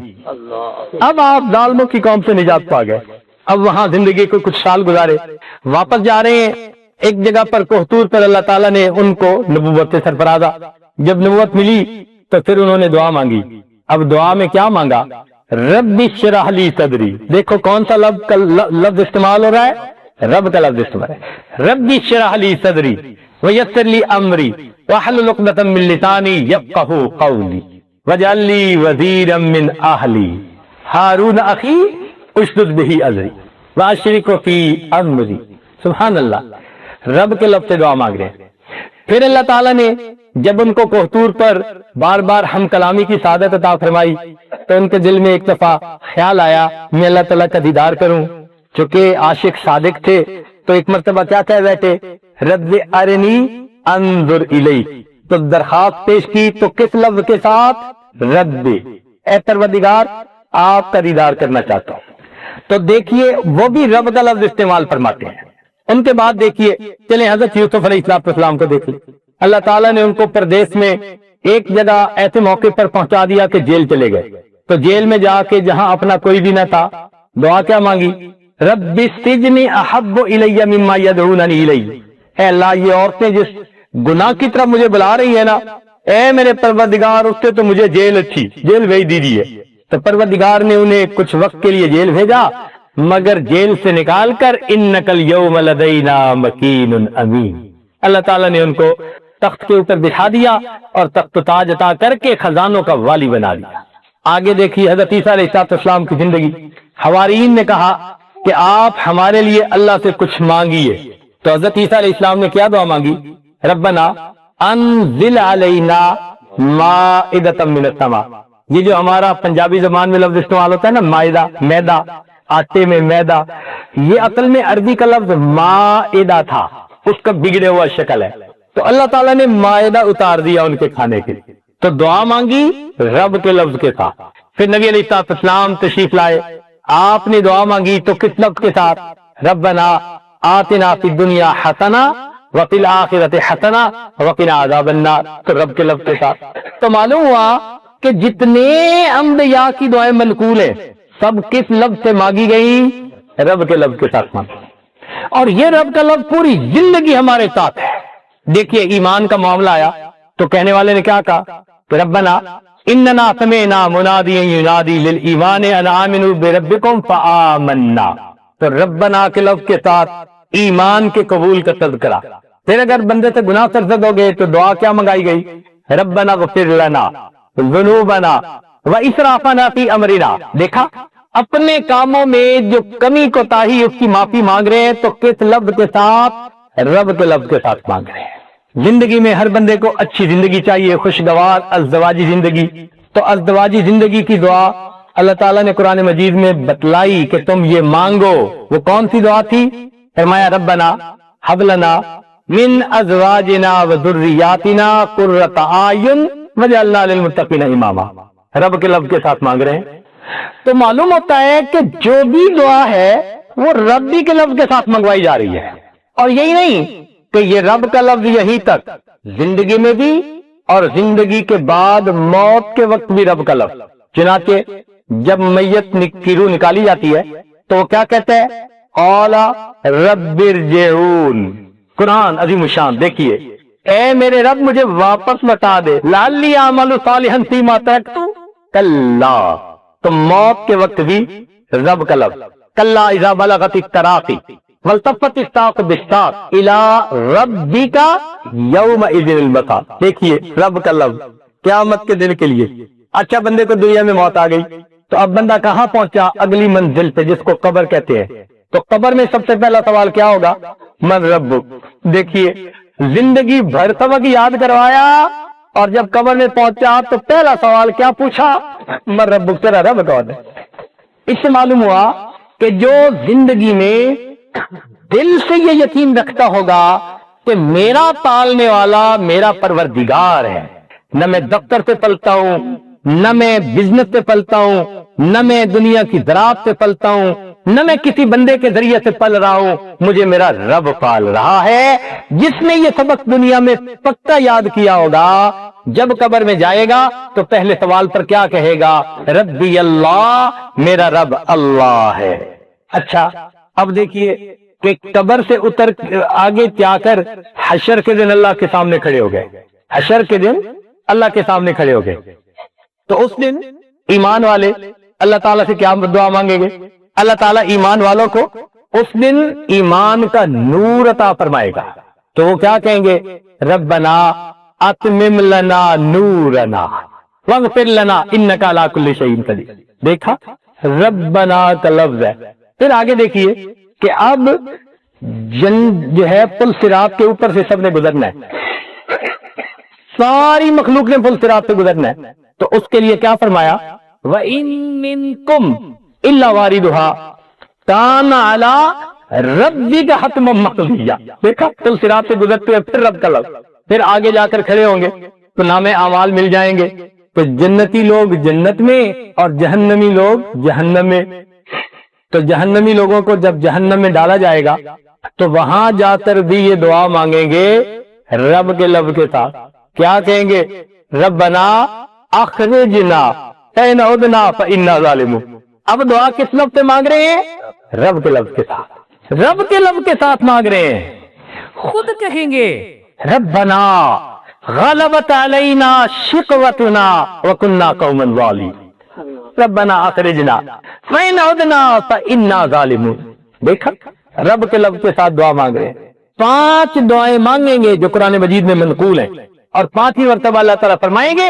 اب آپ ظالموں کی قوم سے نجات پا گئے. اب وہاں زندگی کو کچھ سال گزارے, واپس جا رہے ہیں. ایک جگہ پر کوہتور پر اللہ تعالیٰ نے ان کو نبوت سے سرفرازا. جب نبوت ملی تو پھر انہوں نے دعا مانگی. اب دعا میں کیا مانگا؟ رب اشرح لی صدری. دیکھو کون سا لفظ استعمال ہو رہا ہے؟ رب کا لفظ استعمال ہے. رب اشرح لی صدری ویسر لی امری واحلل عقدۃ من لسانی یفقہوا قولی واجعل لی وزیرا من اہلی ہارون اخی اشدد بہ ازری واشرکہ فی امری. سبحان اللہ, رب کے لفظ سے دعا مانگ رہے ہیں. پھر اللہ تعالیٰ نے جب ان کو کوہتور پر بار بار ہم کلامی کی سعادت عطا فرمائی تو ان کے دل میں ایک دفعہ خیال آیا میں اللہ تعالیٰ کا دیدار کروں. چونکہ عاشق صادق تھے تو ایک مرتبہ کیا کہہ بیٹھے؟ رب ارنی انظر الیک. تو درخواست پیش کی تو کس لفظ کے ساتھ؟ رب, اے پروردگار آپ کا دیدار کرنا چاہتا ہوں. تو دیکھیے وہ بھی رب کا لفظ استعمال فرماتے ہیں. ان کے بعد دیکھیے, چلیں حضرت یوسف علیہ السلام کو دیکھ لیں. اللہ تعالیٰ نے ان کو پردیس میں ایک جگہ ایسے موقع پر پہنچا دیا کہ جیل چلے گئے. تو جیل میں جا کے جہاں اپنا کوئی بھی نہ تھا, دعا کیا مانگی؟ رب السجن احب الی مما یدعوننی الیہ. اے اللہ یہ عورتیں جس گناہ کی طرف مجھے بلا رہی ہیں نا, اے میرے پروردگار اس سے تو مجھے جیل اچھی, جیل بھیج دیجیے. تو پروردگار نے انہیں کچھ وقت کے لیے جیل بھیجا, مگر جیل سے نکال کر انک الیوم لدینا مکین امین. اللہ تعالیٰ نے ان کو تخت کے اوپر بٹھا دیا اور تخت و تاج عطا کر کے خزانوں کا والی بنا دیا. آگے دیکھیے حضرت عیسیٰ علیہ السلام کی زندگی. حواریین نے کہا کہ آپ ہمارے لیے اللہ سے کچھ مانگیے. تو حضرت عیسیٰ علیہ السلام نے کیا دعا مانگی؟ ربنا انزل علینا مائدۃ من السماء. یہ جو ہمارا پنجابی زبان میں لفظ استعمال ہوتا ہے نا, مائدہ, میدا, آٹے میں میدا, یہ اصل میں عربی کا لفظ مائدہ تھا, اس کا بگڑے ہوا شکل ہے. تو اللہ تعالیٰ نے مائدہ اتار دیا ان کے کھانے کے لیے. تو دعا مانگی رب کے لفظ کے ساتھ. پھر نبی علیہ السلام تشریف لائے, آپ نے دعا مانگی تو کس لفظ کے ساتھ؟ ربنا آتنا فی الدنیا حسنہ وفی الآخرۃ حسنہ وقنا عذاب النار. تو رب کے لفظ کے ساتھ. تو معلوم ہوا کہ جتنے انبیاء کی دعائیں منقول ہیں سب کس لفظ سے مانگی گئی؟ رب کے لفظ کے ساتھ مانگی. اور یہ رب کا لفظ پوری زندگی ہمارے ساتھ ہے. دیکھیے ایمان کا معاملہ آیا تو کہنے والے نے کیا کہا؟ ربنا اننا سمعنا منادیا ینادی للایمان ان آمنوا بربکم فآمنا. تو ربنا کے لفظ کے ساتھ ایمان کے قبول کا تذکرہ. پھر اگر بندے سے گناہ سرزد ہو گئے تو دعا کیا منگائی گئی؟ ربنا اغفر لنا ذنوبنا واسرافنا فی امرنا. دیکھا اپنے کاموں میں جو کمی کوتاہی اس کی معافی مانگ رہے ہیں تو کس لفظ کے ساتھ؟ رب کے لفظ کے ساتھ مانگ رہے ہیں. زندگی میں ہر بندے کو اچھی زندگی چاہیے, خوشگوار ازدواجی زندگی. تو ازدواجی زندگی کی دعا اللہ تعالیٰ نے قرآن مجید میں بتلائی کہ تم یہ مانگو. وہ کون سی دعا تھی؟ فرمایا ربنا ہب لنا من ازواجنا وذریاتنا قرۃ اعین وجعلنا للمتقین اماما. رب کے لفظ کے ساتھ مانگ رہے ہیں. تو معلوم ہوتا ہے کہ جو بھی دعا ہے وہ ربی کے لفظ کے ساتھ منگوائی جا رہی ہے. اور یہی نہیں کہ یہ رب کا لفظ یہی تک, زندگی میں بھی اور زندگی کے بعد موت کے وقت بھی رب کا لفظ. چنانچہ جب میت کی روح نکالی جاتی ہے تو وہ کیا کہتا ہے؟ اولا رب ارجعون. قرآن عظیم الشان. دیکھیے اے میرے رب مجھے واپس لوٹا دے, لعلی اعمل صالحا فیما ترکت کلا. تو موت کے وقت بھی رب کا لفظ, कल्ला इज़ा बलगतित तराक़ी वल्तफ़तिस साक़ बिस्साक़ इला रब्बिका यौमइज़िल मसाक़। देखिए रब का लफ्ज़ क़यामत के दिन के लिए। अच्छा बंदे को दुनिया में मौत आ गई तो अब बंदा कहाँ पहुंचा? अगली मंजिल पे, जिसको कब्र कहते हैं। तो कब्र में सबसे पहला सवाल क्या होगा? मन रब्बुक। देखिए जिंदगी भर सबक याद करवाया और जब कब्र में पहुंचा तो पहला सवाल क्या पूछा? मन रब्बुक, तेरा रब कौन है? इससे मालूम हुआ कि जो जिंदगी में दिल से ये यकीन रखता होगा कि मेरा पालने वाला मेरा परवरदिगार है, न मैं दफ्तर से पलता हूं, न मैं बिजनेस से पलता हूं, न मैं दुनिया की ज़राअत से पलता हूं, न मैं किसी बंदे के जरिए से पल रहा हूं, मुझे मेरा रब पाल रहा है। जिसने ये सबक दुनिया में पक्का याद किया होगा, जब कब्र में जाएगा तो पहले सवाल पर क्या कहेगा? रब्बी अल्लाह, मेरा रब अल्लाह है। अच्छा अब देखिए कि कब्र से उतर आगे जाकर हशर के दिन अल्लाह के सामने खड़े हो गए। हशर के दिन अल्लाह के सामने खड़े हो गए तो उस दिन ईमान वाले अल्लाह ताला से क्या दुआ मांगेंगे? अल्लाह ताला ईमान वालों को उस दिन ईमान का नूर अता फरमाएगा। तो वो क्या कहेंगे? रब्बना अतमिम लना नूरना वगफिर लना इन्नका अला कुल्ली शैइन कदीर। देखा रब्बना का लफ्ज है। फिर आगे देखिए कि अब जो है पुल सिरात के ऊपर से सबने गुजरना है, सारी मखलूक ने पुल सिरात से गुजरना है। तो उसके लिए क्या फरमाया? व इन मिनकुम इल्ला वारिदुहा कान अला रब्बिका हतमम मक़दिया। देखा पुल सिरात से गुजरते हैं, फिर रब का लफ्ज़। फिर आगे जाकर खड़े होंगे तो नामे आमाल मिल जाएंगे। तो जन्नती लोग जन्नत में और जहन्नमी लोग जहन्नम में। तो जहन्नमी लोगों को जब जहन्नम में डाला जाएगा तो वहां जाकर भी ये दुआ मांगेंगे रब के लफ्ज़ के साथ। क्या कहेंगे? रब्बना अखरिजना फइन उदना फइन्ना ज़ालिमून। अब दुआ किस लफ्ज़ से मांग रहे हैं? रब के लफ्ज़ के साथ। रब के लफ्ज़ के साथ मांग रहे हैं। खुद कहेंगे रब्बना गलबत अलैना शिकवतुना व कुन्ना कौमन ज़ालिमीन रब्बना अखरिजना फइन उदना फइन्ना ज़ालिमून। देखा रब के लफ्ज़ के साथ दुआ मांग रहे हैं। 5 दुआएं मांगेंगे जो कुरान मजीद में मनकूल हैं और 5ही मरतबा अल्लाह ताला फरमाएंगे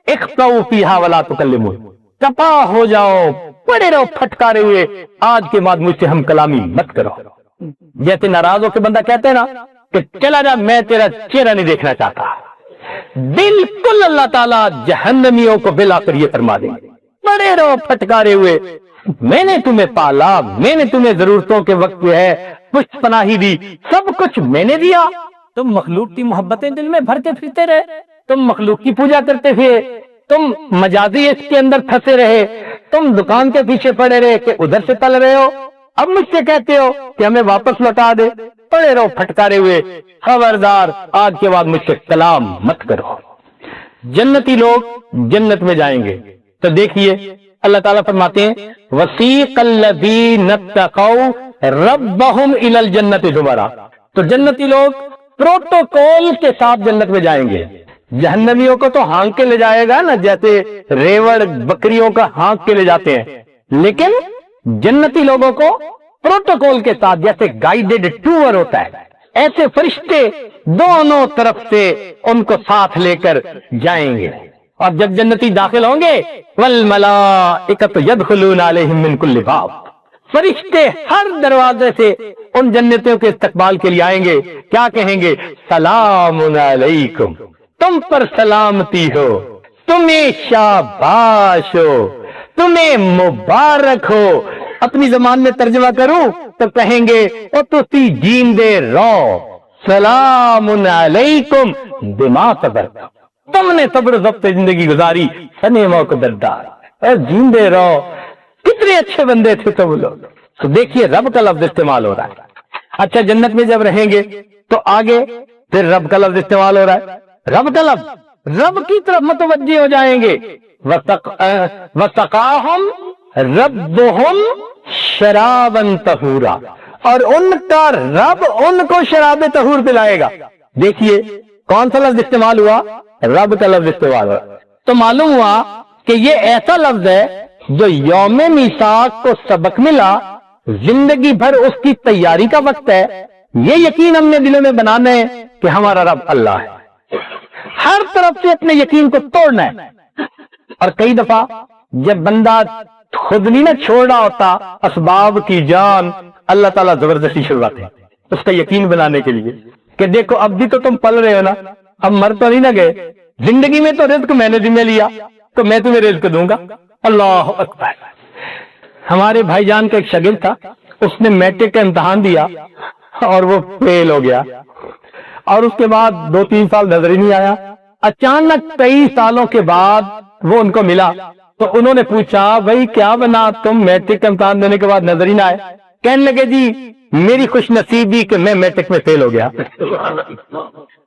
इख्तऊ फीहा वला तुकल्लिमून। कपा हो जाओ, पड़े रहो फटकारे हुए, आज के बाद मुझसे हम कलामी मत करो। जैसे नाराज होकर बंदा कहते हैं ना कि चला जा, मैं तेरा चेहरा नहीं देखना चाहता। बिल्कुल अल्लाह ताला जहन्नमियों को बिलाकर ये फरमा देंगे, पड़े रहो फटकारे हुए, मैंने तुम्हें पाला, मैंने तुम्हें जरूरतों के वक्त जो है पुष्ट पनाही दी, सब कुछ मैंने दिया। तुम मखलूक की मोहब्बतें दिल में भरते फिरते रहे, तुम मखलूक की पूजा करते हुए, तुम मजाजी इसके अंदर फंसे रहे, तुम दुकान के पीछे पड़े रहे कि उधर से तल रहे हो। अब मुझसे कहते हो कि हमें वापस लौटा दे, पड़े रहो फटकारे हुए। खबरदार, आज के बाद मुझसे कलाम मत करो। जन्नती लोग जन्नत में जाएंगे तो देखिए अल्लाह ताला फरमाते हैं वसीक़ल्लज़ीना तक़ौ रब्बहुम इलल जन्नति ज़ुमरा। तो जन्नती लोग प्रोटोकॉल के साथ जन्नत में जाएंगे। जहन्नमियों को तो हाँक के ले जाएगा ना, जैसे रेवड़ बकरियों का हाँक के ले जाते हैं, लेकिन जन्नती लोगों को प्रोटोकॉल के साथ, जैसे गाइडेड टूर होता है, ऐसे फरिश्ते दोनों तरफ से उनको साथ लेकर जाएंगे। और जब जन्नती दाखिल होंगे वल मलाइकतु यदखुलूना अलैहिम मिन कुल्ली बाब, फरिश्ते हर दरवाजे से उन जन्नतियों के इस्तकबाल के लिए आएंगे। क्या कहेंगे? सलामुन अलैकुम, तुम पर सलामती हो, तुम्हें शाबाश हो, तुम्हें मुबारक हो। अपनी जबान में तर्जुमा करूं तो कहेंगे ओ तुसी जींदे रहो, सलामुन अलैकुम बिमा सबरतुम, तुमने सब्र ज़ब्त जिंदगी गुजारी, सने मौक़दरदार, और जींदे रहो। कितने अच्छे बंदे थे तुम लोग। तो देखिए रब का लफ्ज इस्तेमाल हो रहा है। अच्छा जन्नत में जब रहेंगे तो आगे फिर रब का लफ्ज इस्तेमाल हो रहा है। रब का लफ्ज, रब की तरफ मुतवज्जे हो जाएंगे। वसक़ाहुम रब्बुहुम शराबन तहूरा, और उनका रब उनको शराब तहूर पिलाएगा। देखिए कौन सा लफ्ज इस्तेमाल हुआ? रब का लफ्ज इस्तेमाल हुआ। तो मालूम हुआ कि ये ऐसा लफ्ज है जो यौम मीसाक को सबक मिला जिंदगी भर उसकी तैयारी का वक्त है। ये यकीन हमने दिलों में बनाना है कि हमारा रब अल्लाह है, हर तरफ से अपने यकीन को तोड़ना है। और कई दफा जब बंदा खुद नहीं ना छोड़ रहा होता असबाब की जान, अल्लाह ताला जबरदस्ती छुड़वाते हैं उसका यकीन बनाने के लिए कि देखो अब भी तो तुम पल रहे हो ना, अब मर तो नहीं ना गए, जिंदगी में तो रिज्क मैंने जिम्मे लिया तो मैं तुम्हें रिज्क दूंगा। अल्लाह अकबर। हमारे भाईजान का एक शागिर्द था, उसने मैट्रिक का इम्तिहान दिया और वो फेल हो गया और उसके बाद 2-3 साल नजर ही नहीं आया। अचानक कई सालों के बाद वो उनको मिला तो उन्होंने पूछा भाई क्या बना तुम मैट्रिक का इम्तिहान देने के बाद नजर ही ना आए? कहने लगे जी मेरी खुश नसीबी कि मैं मैट्रिक में फेल हो गया।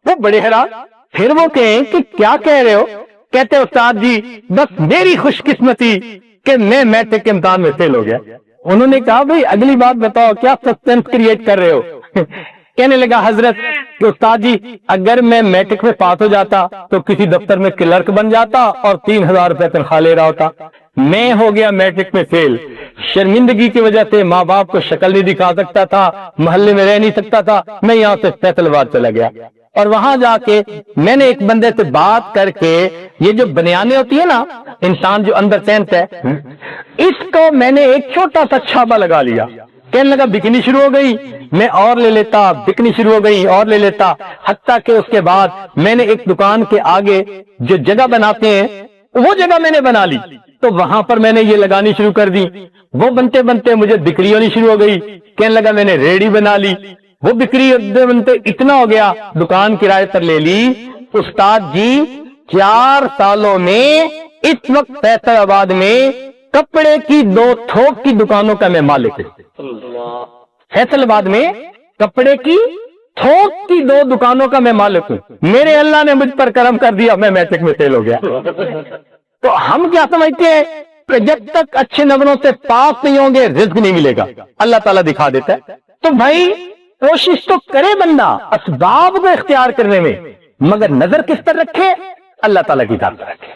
वो बड़े हैरान, फिर वो कहें कि क्या कह रहे हो? कहते उस्ताद जी बस मेरी खुशकिस्मती कि मैं मैट्रिक के इम्तिहान में फेल हो गया। उन्होंने कहा भाई अगली बात बताओ, क्या सस्पेंस क्रिएट कर रहे हो? कहने लगा हजरत कि उस्ताद जी अगर मैं मैट्रिक में पास हो जाता तो किसी दफ्तर में क्लर्क बन जाता और 3000 रुपए तनख्वाह ले रहा होता। मैं हो गया मैट्रिक में फेल, शर्मिंदगी की वजह से माँ बाप को शक्ल नहीं दिखा सकता था, मोहल्ले में रह नहीं सकता था, मैं यहाँ से फैसलाबाद चला गया और वहां जाके मैंने एक बंदे से बात करके ये जो बनियाने होती है ना इंसान जो अंदर सेंस है, इसको मैंने एक छोटा सा छापा लगा लिया। कहने लगा बिकनी शुरू हो गई, मैं और ले लेता, बिकनी शुरू हो गई और ले लेता, हत्ता के उसके बाद मैंने एक दुकान के आगे जो जगह बनाते हैं वो जगह मैंने बना ली तो वहां पर मैंने ये लगानी शुरू कर दी। वो बनते बनते मुझे बिक्री होनी शुरू हो गई। कहने लगा मैंने रेडी बना ली, वो बिक्री बनते इतना हो गया दुकान किराए पर ले ली। उस्ताद जी 4 सालों में इस वक्त फैसलाबाद में कपड़े की 2 थोक की दुकानों का मैं मालिक हूं। फैसलाबाद में कपड़े की थोक की 2 दुकानों का मैं मालिक हूं। मेरे अल्लाह ने मुझ पर करम कर दिया, मैं मैट्रिक में फेल हो गया। तो हम क्या समझते हैं कि जब तक अच्छे नंबरों से पास नहीं होंगे रिज्क नहीं मिलेगा, अल्लाह ताला दिखा देता है। तो भाई कोशिश तो करे बंदा असबाब को इख्तियार करने में, मगर नजर किस पर रखे? अल्लाह ताला की जात पर रखे,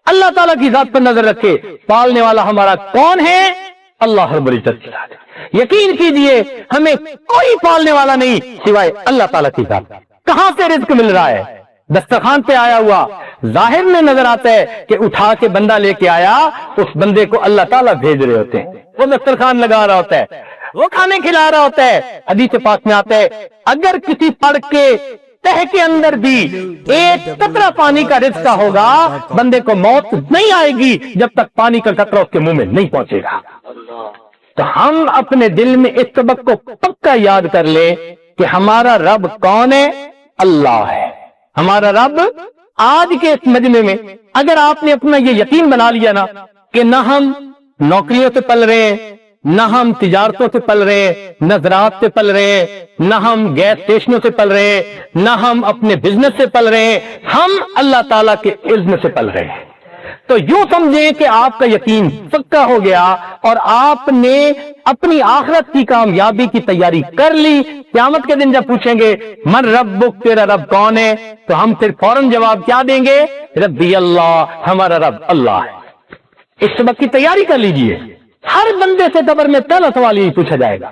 अल्लाह ताला की जात पर नजर रखे। पालने वाला हमारा कौन है? अल्लाह रब्बुल इज्जत की जात है। यकीन कीजिए हमें कोई पालने वाला नहीं सिवाय अल्लाह ताला की जात। कहां से रिज्क मिल रहा है? दस्तरखान पे आया हुआ जाहिर में नजर आता है कि उठा के बंदा लेके आया, उस बंदे को अल्लाह ताला भेज रहे होते हैं, वो दस्तरखान लगा रहा होता है, वो खाने खिला रहा होता है। हदीस पाक में आता है अगर किसी पड़ के तह के अंदर भी एक कतरा पानी का रिश्ता होगा, बंदे को मौत नहीं आएगी जब तक पानी का कतरा उसके मुंह में नहीं पहुंचेगा। तो हम अपने दिल में इस सबक को पक्का याद कर ले कि हमारा रब कौन है? अल्लाह है हमारा रब। आज के इस मजमे में अगर आपने अपना ये यकीन बना लिया ना कि न हम नौकरियों से पल रहे हैं, न हम तिजारतों से पल रहे हैं, न ज़राअत से पल रहे हैं, न हम गैस स्टेशनों से पल रहे हैं, न हम अपने बिजनेस से पल रहे हैं, हम अल्लाह ताला के इल्म से पल रहे हैं, तो यूं समझें कि आपका यकीन पक्का हो गया और आपने अपनी आखिरत की कामयाबी की तैयारी कर ली। क़यामत के दिन जब पूछेंगे मन रब्बुक, तेरा रब कौन है, तो हम फिर फौरन जवाब क्या देंगे? रब्बी अल्लाह, हमारा रब अल्लाह है। इस सबक की तैयारी कर लीजिए। हर बंदे से कब्र में पहला सवाल यही पूछा जाएगा।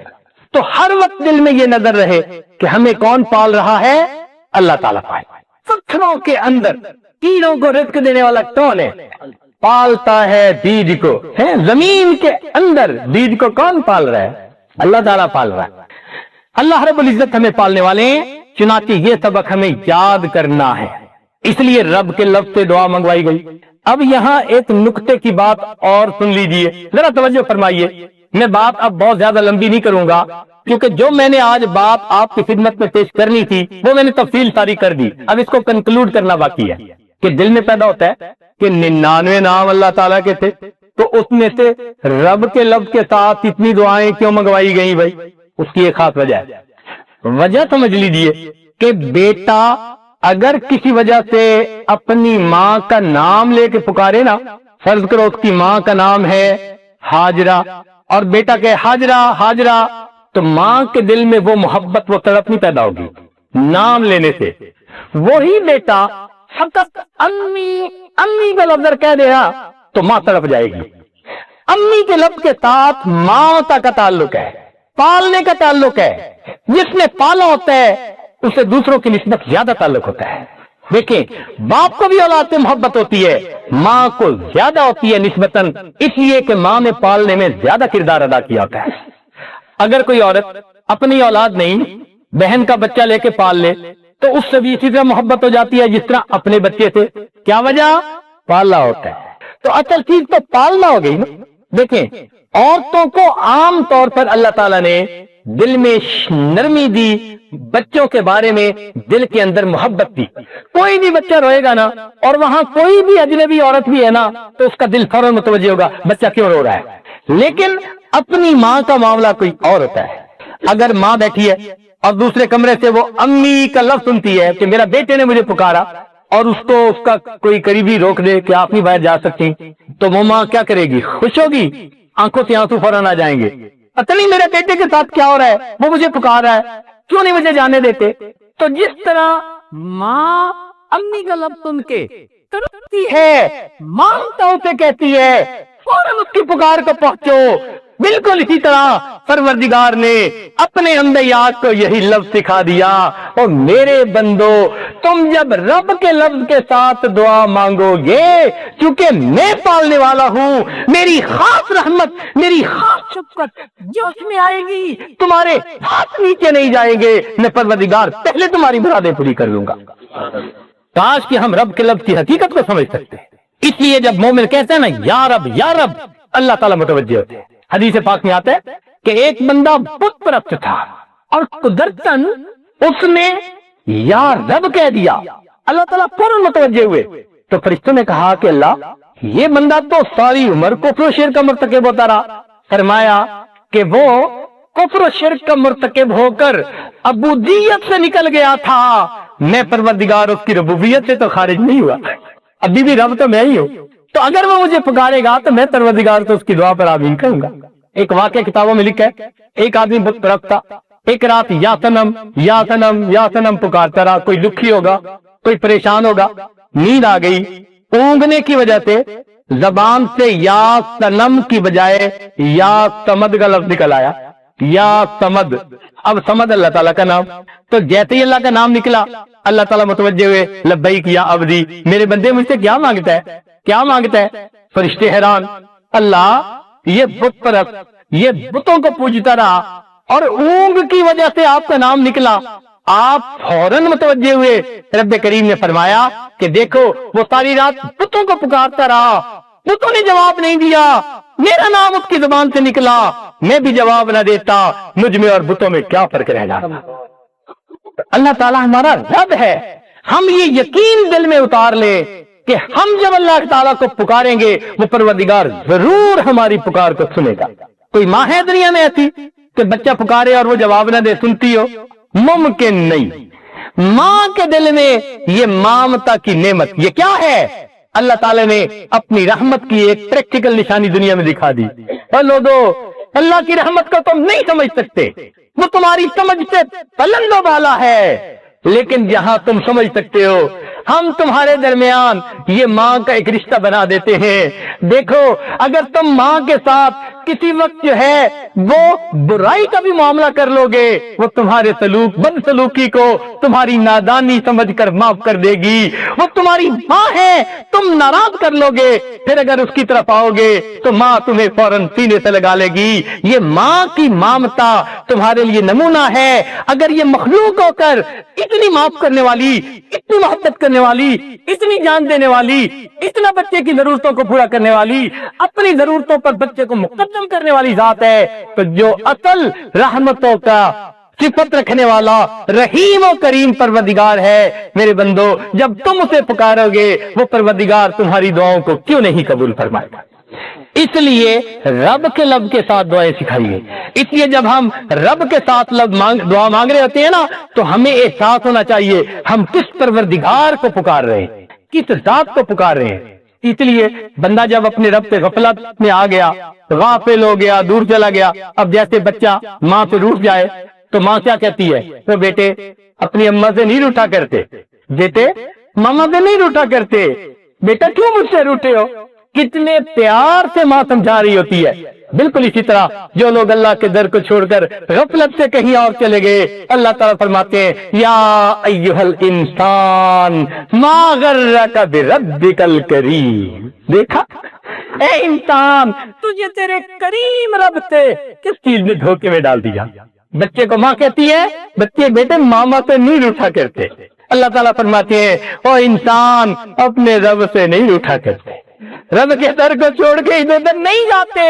तो हर वक्त दिल में ये नजर रहे कि हमें कौन पाल रहा है? अल्लाह ताला पाल। पत्थरों के अंदर कीड़ों को रिज़्क देने वाला कौन है? पालता है बीज को। है जमीन के अंदर बीज को कौन पाल रहा है? अल्लाह ताला पाल रहा है। अल्लाह रब्बुल इज्जत हमें पालने वाले हैं। चुनांचे ये सबक हमें याद करना है, इसलिए रब के लफ्ज़ से दुआ मंगवाई गई। अब यहाँ एक नुक्ते की बात और सुन लीजिए, जरा तवज्जो फरमाइए। मैं बात अब बहुत ज्यादा लंबी नहीं करूंगा क्योंकि जो मैंने आज बात आपकी खिदमत में पेश करनी थी वो मैंने तफसील सारी कर दी। अब इसको कंक्लूड करना बाकी है कि दिल में पैदा होता है कि 99 नाम अल्लाह ताला के थे, तो उसमें से रब के लफ्ज़ के साथ इतनी दुआएं क्यों मंगवाई गई? भाई उसकी एक खास वजह है। वजह समझ लीजिए कि बेटा अगर किसी वजह से अपनी माँ का नाम लेके पुकारे ना, फर्ज करो उसकी माँ का नाम है हाजरा और बेटा कहे हाजरा हाजरा, तो माँ के दिल में वो मोहब्बत, वो तड़प नहीं पैदा होगी नाम लेने से। वही बेटा फकत अम्मी अम्मी का लफ्ज़ कह देगा तो माँ तड़प जाएगी। अम्मी के लफ्ज के साथ माता का ताल्लुक है, पालने का ताल्लुक है। जिसने पाला होता है उसे दूसरों की निस्बत ज्यादा ताल्लुक होता है। देखिए, बाप को भी औलाद से मोहब्बत होती है, माँ को ज्यादा होती है निस्बतन, इसलिए कि माँ ने पालने में ज्यादा किरदार अदा किया होता है। अगर कोई औरत अपनी औलाद नहीं, बहन का बच्चा लेके पाल ले तो उससे भी इसी तरह मोहब्बत हो जाती है जिस तरह अपने बच्चे से। क्या वजह? पाला होता है। तो असल चीज तो पालना हो गई ना। देखें, औरतों को आम तौर पर अल्लाह ताला ने दिल में नरमी दी, बच्चों के बारे में दिल के अंदर मोहब्बत दी। कोई भी बच्चा रोएगा ना और वहां कोई भी अजनबी औरत भी है ना तो उसका दिल फौरन मुतवज्जे होगा, बच्चा क्यों रो रहा है। लेकिन अपनी माँ का मामला कोई और होता है। अगर माँ बैठी है और दूसरे कमरे से वो अम्मी का लफ्ज सुनती है कि मेरा बेटे ने मुझे पुकारा, और उसको उसका कोई करीबी रोक दे कि आप नहीं बाहर जा सकती, तो वो माँ क्या करेगी? खुश होगी, आंखों से आंसू फौरन आ जाएंगे। पता नहीं मेरे बेटे के साथ क्या हो रहा है, वो मुझे पुकार रहा है, क्यों नहीं मुझे जाने देते। तो जिस तरह माँ अम्मी का लफ्ज सुन के तड़पती है, मांगता उसे कहती है, फौरन उसकी पुकार को पहुंचो। बिल्कुल इसी तरह परवरदिगार ने अपने अंबियात को यही लफ्ज सिखा दिया, और मेरे बंदो तुम जब रब के लफ्ज के साथ दुआ मांगोगे, क्योंकि मैं पालने वाला हूं, मेरी खास रहमत, मेरी खास शफकत जो उसमें आएगी, तुम्हारे हाथ नीचे नहीं जाएंगे, मैं परवरदिगार पहले तुम्हारी मुरादें पूरी कर लूंगा। काश कि हम रब के लफ्ज की हकीकत को समझ सकते हैं। इसलिए जब मोमिन कहते हैं ना या रब, अल्लाह ताला मुतवज्जे होते हैं। हदीस पाक में आता है कि एक बंदा बुत परस्त था और कुदरतन उसने या रब कह दिया, अल्लाह ताला फौरन मुतवज्जे हुए। तो फरिश्तों ने कहा कि अल्लाह, ये बंदा तो सारी उम्र कुफ्र शिर्क का मुर्तकिब होता रहा। फरमाया कि वो कुफ्र शिर्क का मुर्तकिब होकर अबूदियत से निकल गया था, मैं परवरदिगार उसकी रबूबियत से तो खारिज नहीं हुआ, अभी भी रब तो मैं ही हूं। तो अगर वो मुझे पुकारेगा तो मैं परवरदिगार तो उसकी दुआ पर आमीन कहूंगा। एक वाक़या किताबों में लिखा है, एक आदमी बुत परस्त था, एक रात या सनम या सनम या सनम पुकारता रहा। कोई दुखी होगा, कोई परेशान होगा, नींद आ गई, ऊँघने की वजह से जबान से या सनम की बजाय या समद का लफ्ज निकल आया, या समद। अब समद अल्लाह ताला का नाम, तो जैसे ही अल्लाह का नाम निकला, अल्लाह ताला मुतवज्जे हुए, लब्बैक या अब्दी, मेरे बंदे मुझसे क्या मांगता है, क्या मांगता है। फरिश्ते हैरान, अल्लाह ये बुत परस्त, ये बुतों को पूजता रहा और ऊँघ की वजह से आपका नाम निकला, आप फौरन मुतवज्जे हुए। रब्बे करीम ने फरमाया कि देखो वो सारी रात बुतों को पुकारता रहा, बुतों ने जवाब नहीं दिया, मेरा नाम उसकी जुबान से निकला, मैं भी जवाब न देता, मुझ में और बुतों में क्या फर्क रह जाता। अल्लाह ताला हमारा रब है। हम ये यकीन दिल में उतार ले कि हम जब अल्लाह ताला को पुकारेंगे वो परवरदिगार जरूर हमारी पुकार को सुनेगा। कोई माँ है दुनिया में ऐसी कि बच्चा पुकारे और वो जवाब न दे, सुनती हो? मुमकिन नहीं। माँ के दिल में ये ममता की नेमत, ये क्या है? अल्लाह ताला ने अपनी रहमत की एक प्रैक्टिकल निशानी दुनिया में दिखा दी। और लोगों, अल्लाह की रहमत को तुम नहीं समझ सकते, वो तुम्हारी समझ से बुलंद वाला है। लेकिन जहां तुम समझ सकते हो, हम तुम्हारे दरमियान ये माँ का एक रिश्ता बना देते हैं। देखो, अगर तुम माँ के साथ किसी वक्त जो है वो बुराई का भी मामला कर लोगे, वो तुम्हारे सलूक बदसलूकी को तुम्हारी नादानी समझकर माफ कर देगी। वो तुम्हारी माँ है, तुम नाराज कर लोगे, फिर अगर उसकी तरफ आओगे तो माँ तुम्हें फौरन सीने से लगा लेगी। ये माँ की ममता तुम्हारे लिए नमूना है। अगर ये मखलूक होकर इतनी माफ करने वाली, इतनी मोहब्बत करने वाली, इतनी जान देने वाली, इतना बच्चे की जरूरतों को पूरा करने वाली, अपनी जरूरतों पर बच्चे को मुकद्दम करने वाली जात है, तो जो असल रहमतों का सिफत रखने वाला रहीम और करीम परवरदिगार है, मेरे बंदो, जब तुम उसे पुकारोगे वो परवरदिगार तुम्हारी दुआओं को क्यों नहीं कबूल फरमाएगा। इसलिए रब के लफ्ज के साथ दुआएं सिखाइए। इसलिए जब हम रब के साथ दुआ मांग रहे होते हैं ना, तो हमें एहसास होना चाहिए हम किस परवरदिगार को पुकार रहे हैं, किस जात को पुकार रहे हैं। इसलिए बंदा जब अपने रब से गफलत में आ गया, गाफिल हो गया, दूर चला गया। अब जैसे बच्चा माँ से रूठ जाए तो माँ क्या कहती है, तो बेटे अपनी अम्मा से नहीं रूठा करते, बेटे मामा से नहीं रूठा करते, बेटा क्यों मुझसे रूठे हो, कितने प्यार से माँ समझा रही होती है। बिल्कुल इसी तरह जो लोग अल्लाह के दर को छोड़कर गफलत से कहीं और चले गए, अल्लाह ताला फरमाते हैं या अय्युहल इंसान मा गर्रका बिरब्बिकल करीम। देखा, ए इंसान, तुझे तेरे करीम रब से किस चीज ने धोखे में डाल दिया। बच्चे को माँ कहती है, बच्चे बेटे मामा से नहीं रूठा करते। अल्लाह ताला फरमाते हैं ओ इंसान, अपने रब से नहीं रूठा करते, रब के दर को छोड़ के इधर उधर नहीं जाते।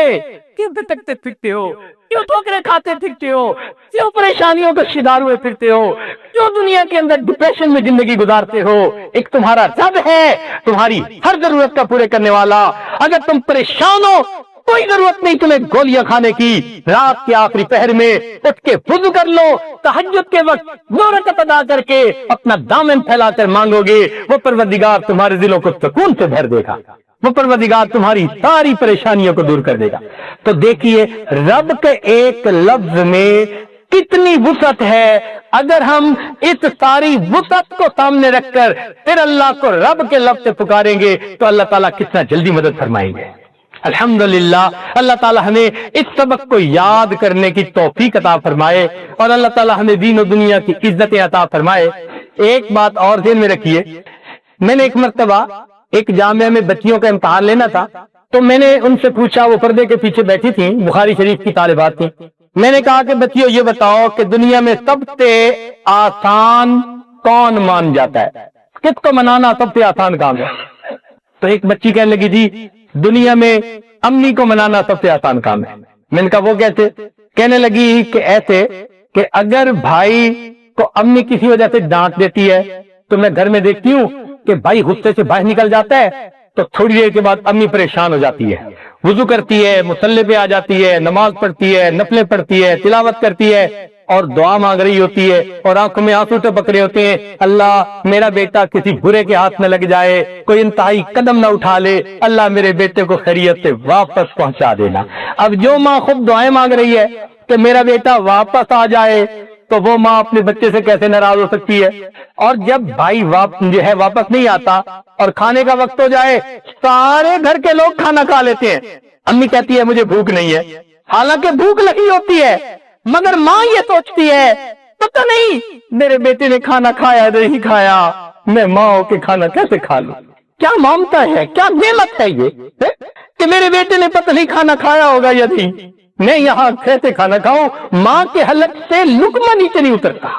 क्यों भटकते फिरते हो, क्यों ठोकरे खाते फिरते हो, क्यों परेशानियों का शिकार हुए फिरते हो, क्यों दुनिया के अंदर डिप्रेशन में जिंदगी गुजारते हो। एक तुम्हारा रब है, तुम्हारी हर जरूरत का पूरे करने वाला। अगर तुम परेशान हो, कोई जरूरत नहीं तुम्हें गोलियां खाने की। रात के आखिरी पहर में उठ के वुज़ू कर लो, तहज्जुद के वक्त 2 रकात अदा करके अपना दामन फैलाकर मांगोगे, वो परवरदिगार तुम्हारे दिलों को सुकून से भर देगा, वो परवरदिगार तुम्हारी सारी परेशानियों को दूर कर देगा। तो देखिए रब के एक लफ्ज में कितनी वुसअत है। अगर हम इस सारी वुसअत को सामने रखकर फिर अल्लाह को रब के लफ्ज से पुकारेंगे तो अल्लाह ताला कितना जल्दी मदद फरमाएंगे। अल्हम्दुलिल्लाह, अल्लाह ताला हमें इस सबक को याद करने की तौफीक अता फरमाए और अल्लाह ताला हमें दीन और दुनिया की इज्जतें अता फरमाए। एक बात और ध्यान में रखिए, मैंने एक मर्तबा एक जामिया में बच्चियों का इम्तिहान लेना था, तो मैंने उनसे पूछा, वो पर्दे के पीछे बैठी थी, बुखारी शरीफ की तालिबात थी। मैंने कहा कि बच्चियों ये बताओ कि दुनिया में सबसे आसान कौन मान जाता है, किसको मनाना सबसे आसान काम है। तो एक बच्ची कहने लगी जी दुनिया में अम्मी को मनाना सबसे आसान काम है। मैंने कहा वो कैसे? कहने लगी कि ऐसे कि अगर भाई को अम्मी किसी वजह से डांट देती है तो मैं घर में देखती हूँ कि भाई गुस्से से बाहर निकल जाता है, तो थोड़ी देर के बाद अम्मी परेशान हो जाती है, वुजू करती है, मुसल्ले पे आ जाती है, नमाज पढ़ती है, नफले पढ़ती है, तिलावत करती है और दुआ मांग रही होती है और आंखों में आंसू टपक रहे होते हैं, अल्लाह मेरा बेटा किसी बुरे के हाथ में लग जाए, कोई इंतहाई कदम ना उठा ले, अल्लाह मेरे बेटे को खैरियत से वापस पहुंचा देना। अब जो माँ खुद दुआएं मांग रही है कि मेरा बेटा वापस आ जाए, तो वो माँ अपने बच्चे से कैसे नाराज हो सकती है। और जब भाई वापस नहीं आता और खाने का वक्त हो जाए, सारे घर के लोग खाना खा लेते हैं, अम्मी कहती है मुझे भूख नहीं है, हालांकि भूख लगी होती है, मगर माँ ये सोचती है पता नहीं मेरे बेटे ने खाना खाया नहीं खाया, मैं माँ होके खाना कैसे खा लूं। क्या ममता है, क्या नेमत है ये कि मेरे बेटे ने पता नहीं खाना खाया होगा या नहीं, मैं यहाँ कैसे खाना खाऊं। माँ के हलक से लुकमा नीचे नहीं उतरता,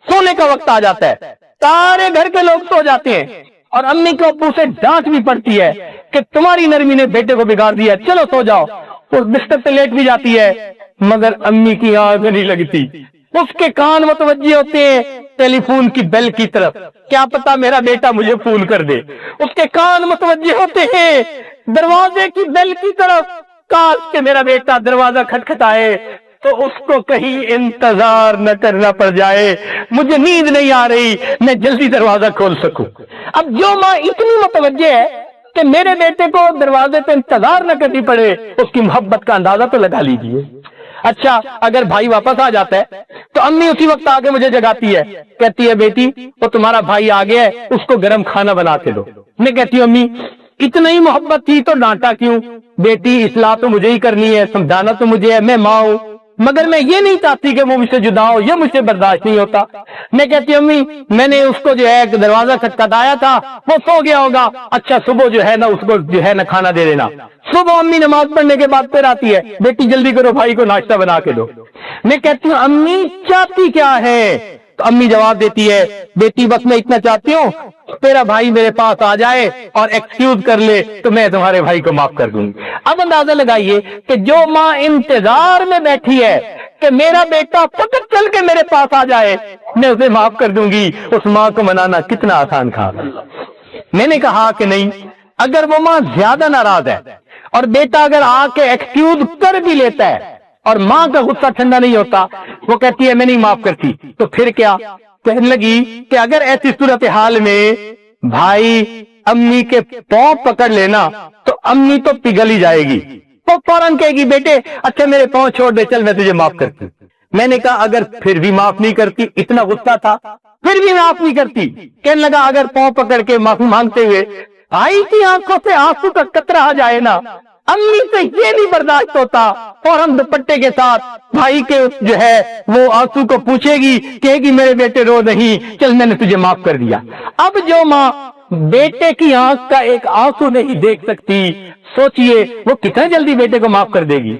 सोने का वक्त आ जाता है, सारे घर के लोग सो जाते हैं और अम्मी को अब्बू से डांट भी पड़ती है कि तुम्हारी नरमी ने बेटे को बिगाड़ दिया, चलो सो जाओ। उस बिस्तर पे लेट भी जाती है, मगर अम्मी की आंख नहीं लगती, उसके कान मुतवज्जे होते हैं टेलीफोन की बेल की तरफ, क्या पता मेरा बेटा मुझे फोन कर दे। उसके कान मुतवज्जे होते हैं दरवाजे की बेल की तरफ, काश के मेरा बेटा दरवाजा खटखटाए तो उसको कहीं इंतजार न करना पड़ जाए, मुझे नींद नहीं आ रही, मैं जल्दी दरवाजा खोल सकूं। अब जो माँ इतनी मुतवज्जे है कि मेरे बेटे को दरवाजे पे इंतजार न करनी पड़े, उसकी मोहब्बत का अंदाजा तो लगा लीजिए। अच्छा, अगर भाई वापस आ जाता है तो अम्मी उसी वक्त आके मुझे जगाती है, कहती है बेटी वो तुम्हारा भाई आ गया है, उसको गर्म खाना बना के दो। मैं कहती हूँ अम्मी इतना ही मोहब्बत थी तो डांटा क्यों? बेटी इस्लाह तो मुझे ही करनी है, समझाना तो मुझे है, मैं माँ हूँ, मगर मैं ये नहीं चाहती कि वो मुझसे जुदा हो, ये मुझसे बर्दाश्त नहीं होता। मैं कहती हूँ अम्मी मैंने उसको जो है दरवाजा खटखटाया था, वो सो गया होगा, अच्छा सुबह जो है ना उसको जो है ना खाना दे देना। सुबह अम्मी नमाज पढ़ने के बाद फिर आती है, बेटी जल्दी करो भाई को नाश्ता बना के दो। मैं कहती हूँ अम्मी चाहती क्या है? तो अम्मी जवाब देती है बेटी बस मैं इतना चाहती हूँ तेरा भाई मेरे पास आ जाए और एक्सक्यूज कर ले तो मैं तुम्हारे भाई को माफ कर दूंगी। अब अंदाजा लगाइए कि जो माँ इंतजार में बैठी है कि मेरा बेटा फकत चल के मेरे पास आ जाए मैं उसे माफ कर दूंगी, उस माँ को मनाना कितना आसान काम। मैंने कहा कि नहीं, अगर वो माँ ज्यादा नाराज है और बेटा अगर आके एक्सक्यूज कर भी लेता है और माँ का गुस्सा ठंडा नहीं होता, वो कहती है मैं नहीं माफ करती, तो फिर क्या? कहने लगी कि अगर ऐसी सूरत हाल में भाई अम्मी के पांव पकड़ लेना तो अम्मी तो पिघल ही जाएगी, तो फौरन कहेगी बेटे अच्छा मेरे पांव छोड़ दे, चल मैं तुझे माफ करती। मैंने कहा अगर फिर भी माफ नहीं करती, इतना गुस्सा था फिर भी माफ नहीं करती, कहने लगा अगर पांव पकड़ के माफी मांगते हुए भाई की आंखों से आंसू का कतरा आ जाए ना, अम्मी से ये नहीं बर्दाश्त होता, और हम दुपट्टे के साथ भाई के जो है वो आंसू को पूछेगी, कहेगी मेरे बेटे रो नहीं, चल मैंने तुझे माफ कर दिया। अब जो माँ बेटे की आंख का एक आंसू नहीं देख सकती, सोचिए वो कितना जल्दी बेटे को माफ कर देगी।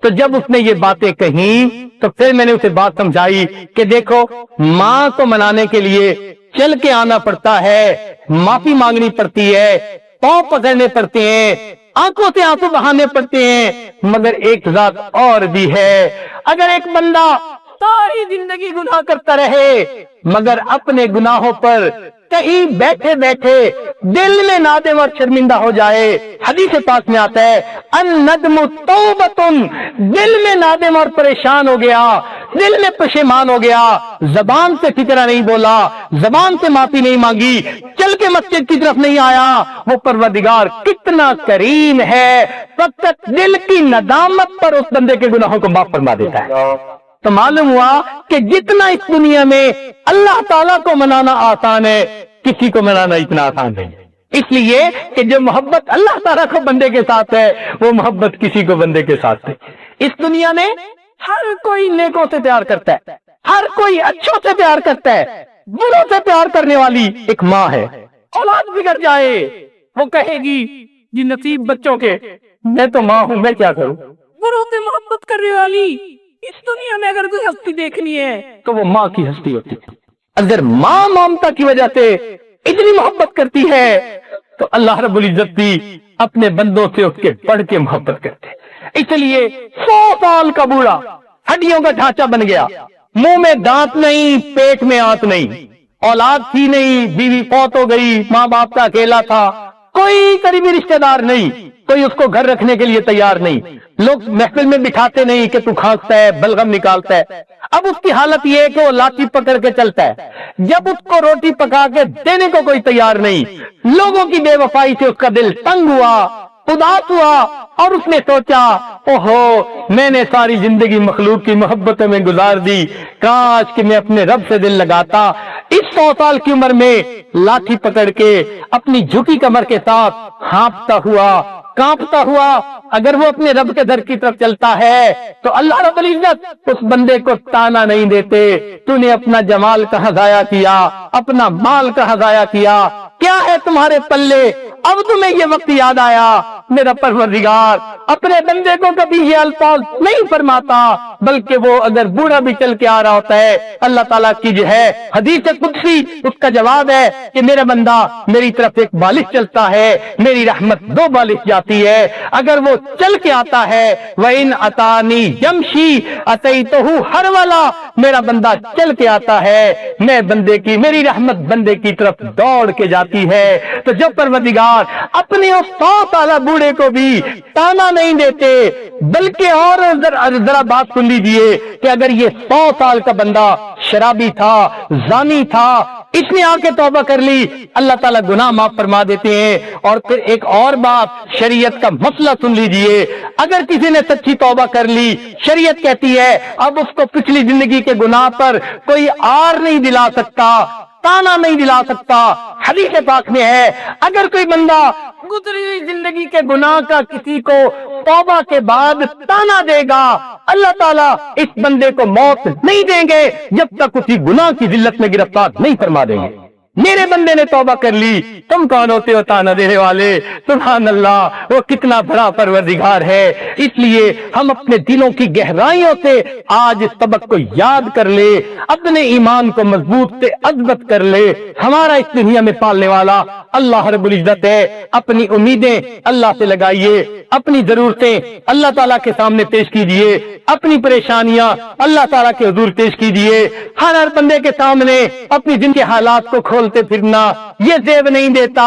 तो जब उसने ये बातें कही तो फिर मैंने उसे बात समझाई कि देखो, माँ को मनाने के लिए चल के आना पड़ता है, माफी मांगनी पड़ती है, पांव पकड़ने पड़ते हैं, आंखों से आंसू बहाने पड़ते हैं। मगर एक बात और भी है, अगर एक बंदा सारी जिंदगी गुनाह करता रहे मगर अपने गुनाहों पर कहीं बैठे बैठे दिल में नादिम और शर्मिंदा हो जाए, हदीस पाक में आता है अन्नदमु तौबतुन, दिल में नादिम और परेशान हो गया, दिल में पशेमान हो गया, जबान से फिक्रा नहीं बोला, जबान से माफी नहीं मांगी, चल के मस्जिद की तरफ नहीं आया, वो परवरदिगार कितना करीम है, फकत दिल की नदामत पर उस बंदे के गुनाहों को माफ फरमा देता है। तो मालूम हुआ कि जितना इस दुनिया में अल्लाह ताला को मनाना आसान है, किसी को मनाना इतना आसान नहीं। इसलिए कि जो मोहब्बत अल्लाह ताला को बंदे के साथ है, वो मोहब्बत किसी को बंदे के साथ है। इस दुनिया में हर कोई नेकों से प्यार करता है, हर कोई अच्छों से प्यार करता है, बुरों से प्यार करने वाली एक माँ है। औलाद बिगड़ जाए वो कहेगी जी नसीब बच्चों के, मैं तो माँ हूं, मैं क्या करूं। बुरों से मोहब्बत करने वाली इस दुनिया में अगर कोई हस्ती देखनी है तो वो माँ की हस्ती होती है। अगर माँ ममता की वजह से इतनी मोहब्बत करती है तो अल्लाह रब्बुल इज्जत भी अपने बंदों से उसके बढ़ के मोहब्बत करते हैं। इसलिए 100 साल का बूढ़ा हड्डियों का ढांचा बन गया, मुंह में दांत नहीं, पेट में आंत नहीं, औलाद थी नहीं, बीवी फौत हो गई, माँ बाप का अकेला था, कोई करीबी रिश्तेदार नहीं, कोई उसको घर रखने के लिए तैयार नहीं, लोग महफिल में बिठाते नहीं कि तू खांसता है, बलगम निकालता है। अब उसकी हालत ये है कि वो लाठी पकड़ के चलता है, जब उसको रोटी पका के देने को कोई तैयार नहीं, लोगों की बेवफाई से उसका दिल तंग हुआ, उदास हुआ, और उसने सोचा ओहो मैंने सारी जिंदगी मखलूक की मोहब्बतों में गुजार दी, काश कि मैं अपने रब से दिल लगाता। इस 100 साल की उम्र में लाठी पकड़ के अपनी झुकी कमर के साथ हाँफता हुआ, कांपता हुआ अगर वो अपने रब के दर की तरफ चलता है तो अल्लाह रब्बुल इज्जत उस बंदे को ताना नहीं देते, तूने अपना जमाल कहाँ जाया किया, अपना माल कहाँ जाया किया, क्या है तुम्हारे पल्ले, अब तुम्हें ये वक्त याद आया। मेरा परवरदिगार अपने बंदे को कभी ये अल्फाज नहीं फरमाता, बल्कि वो अगर बूढ़ा भी चल के आ रहा होता है, अल्लाह ताला की जो है हदीस कुदसी उसका जवाब है कि मेरा बंदा मेरी तरफ एक बालिश चलता है, मेरी रहमत 2 बालिश जाती है। अगर वो चल के आता है वह इन अतानी यमशी अतईतहु हर वाला, मेरा बंदा चल के आता है, मैं बंदे की, मेरी रहमत बंदे की तरफ दौड़ के जाती है। तो जब परवरदिगार अपने उस 100 साल बूढ़े को भी ताना नहीं देते, बल्कि और जरा बात सुन लीजिए कि अगर ये 100 साल का बंदा शराबी था, जानी था, इसने आके तौबा कर ली, अल्लाह ताला गुनाह माफ फरमा देते हैं। और फिर एक और बात, शरीयत का मसला सुन लीजिए, अगर किसी ने सच्ची तौबा कर ली, शरीयत कहती है अब उसको पिछली जिंदगी के गुनाह पर कोई आर नहीं दिला सकता, ताना नहीं दिला सकता। हदीस पाक में है अगर कोई बंदा गुजरी हुई जिंदगी के गुनाह का किसी को तौबा के बाद ताना देगा, अल्लाह ताला इस बंदे को मौत नहीं देंगे जब तक उसी गुनाह की जिल्लत में गिरफ्तार नहीं फरमा देंगे। मेरे बंदे ने तौबा कर ली, तुम कौन होते हो ताना देने वाले। सुभान अल्लाह, वो कितना बड़ा परवरदिगार है। इसलिए हम अपने दिलों की गहराइयों से आज इस सबक को याद कर ले, अपने ईमान को मजबूत से अजबत कर ले। हमारा इस दुनिया में पालने वाला अल्लाह रब्बुल इज्जत है। अपनी उम्मीदें अल्लाह से लगाइए, अपनी जरूरतें अल्लाह ताला के सामने पेश कीजिए, अपनी परेशानियां अल्लाह ताला के हुजूर पेश कीजिए। हर बंदे के सामने अपनी जिंदगी के हालात को खोलते फिरना ये जेब नहीं देता।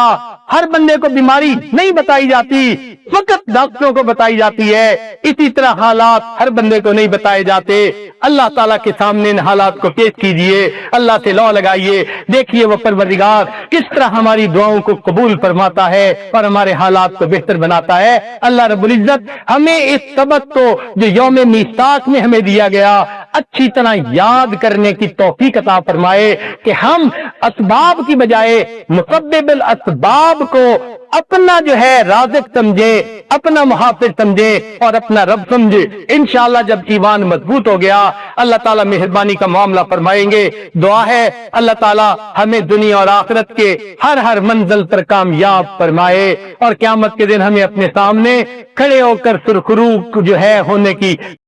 हर बंदे को बीमारी नहीं बताई जाती, फकत डॉक्टरों को बताई जाती है। इसी तरह हालात हर बंदे को नहीं बताए जाते। अल्लाह ताला के सामने इन हालात को पेश कीजिए, अल्लाह से लौ लगाइए, देखिए वो परवरदिगार किस तरह हमारी दुआओं को कबूल फरमाता है और हमारे हालात को बेहतर बनाता है। अल्लाह रब्बुल इज्जत हमें इस सबक को जो यौम मीसाक में हमें दिया गया, اچھی طرح یاد کرنے کی توفیق عطا فرمائے کہ ہم اسباب کی بجائے مسبب الاسباب کو اپنا جو ہے رازق سمجھے، اپنا محافظ سمجھے اور اپنا رب سمجھے۔ انشاءاللہ جب ایمان مضبوط ہو گیا اللہ تعالیٰ مہربانی کا معاملہ فرمائیں گے۔ دعا ہے اللہ تعالیٰ ہمیں دنیا اور آخرت کے ہر منزل پر کامیاب فرمائے اور قیامت کے دن ہمیں اپنے سامنے کھڑے ہو کر سرخرو جو ہے ہونے کی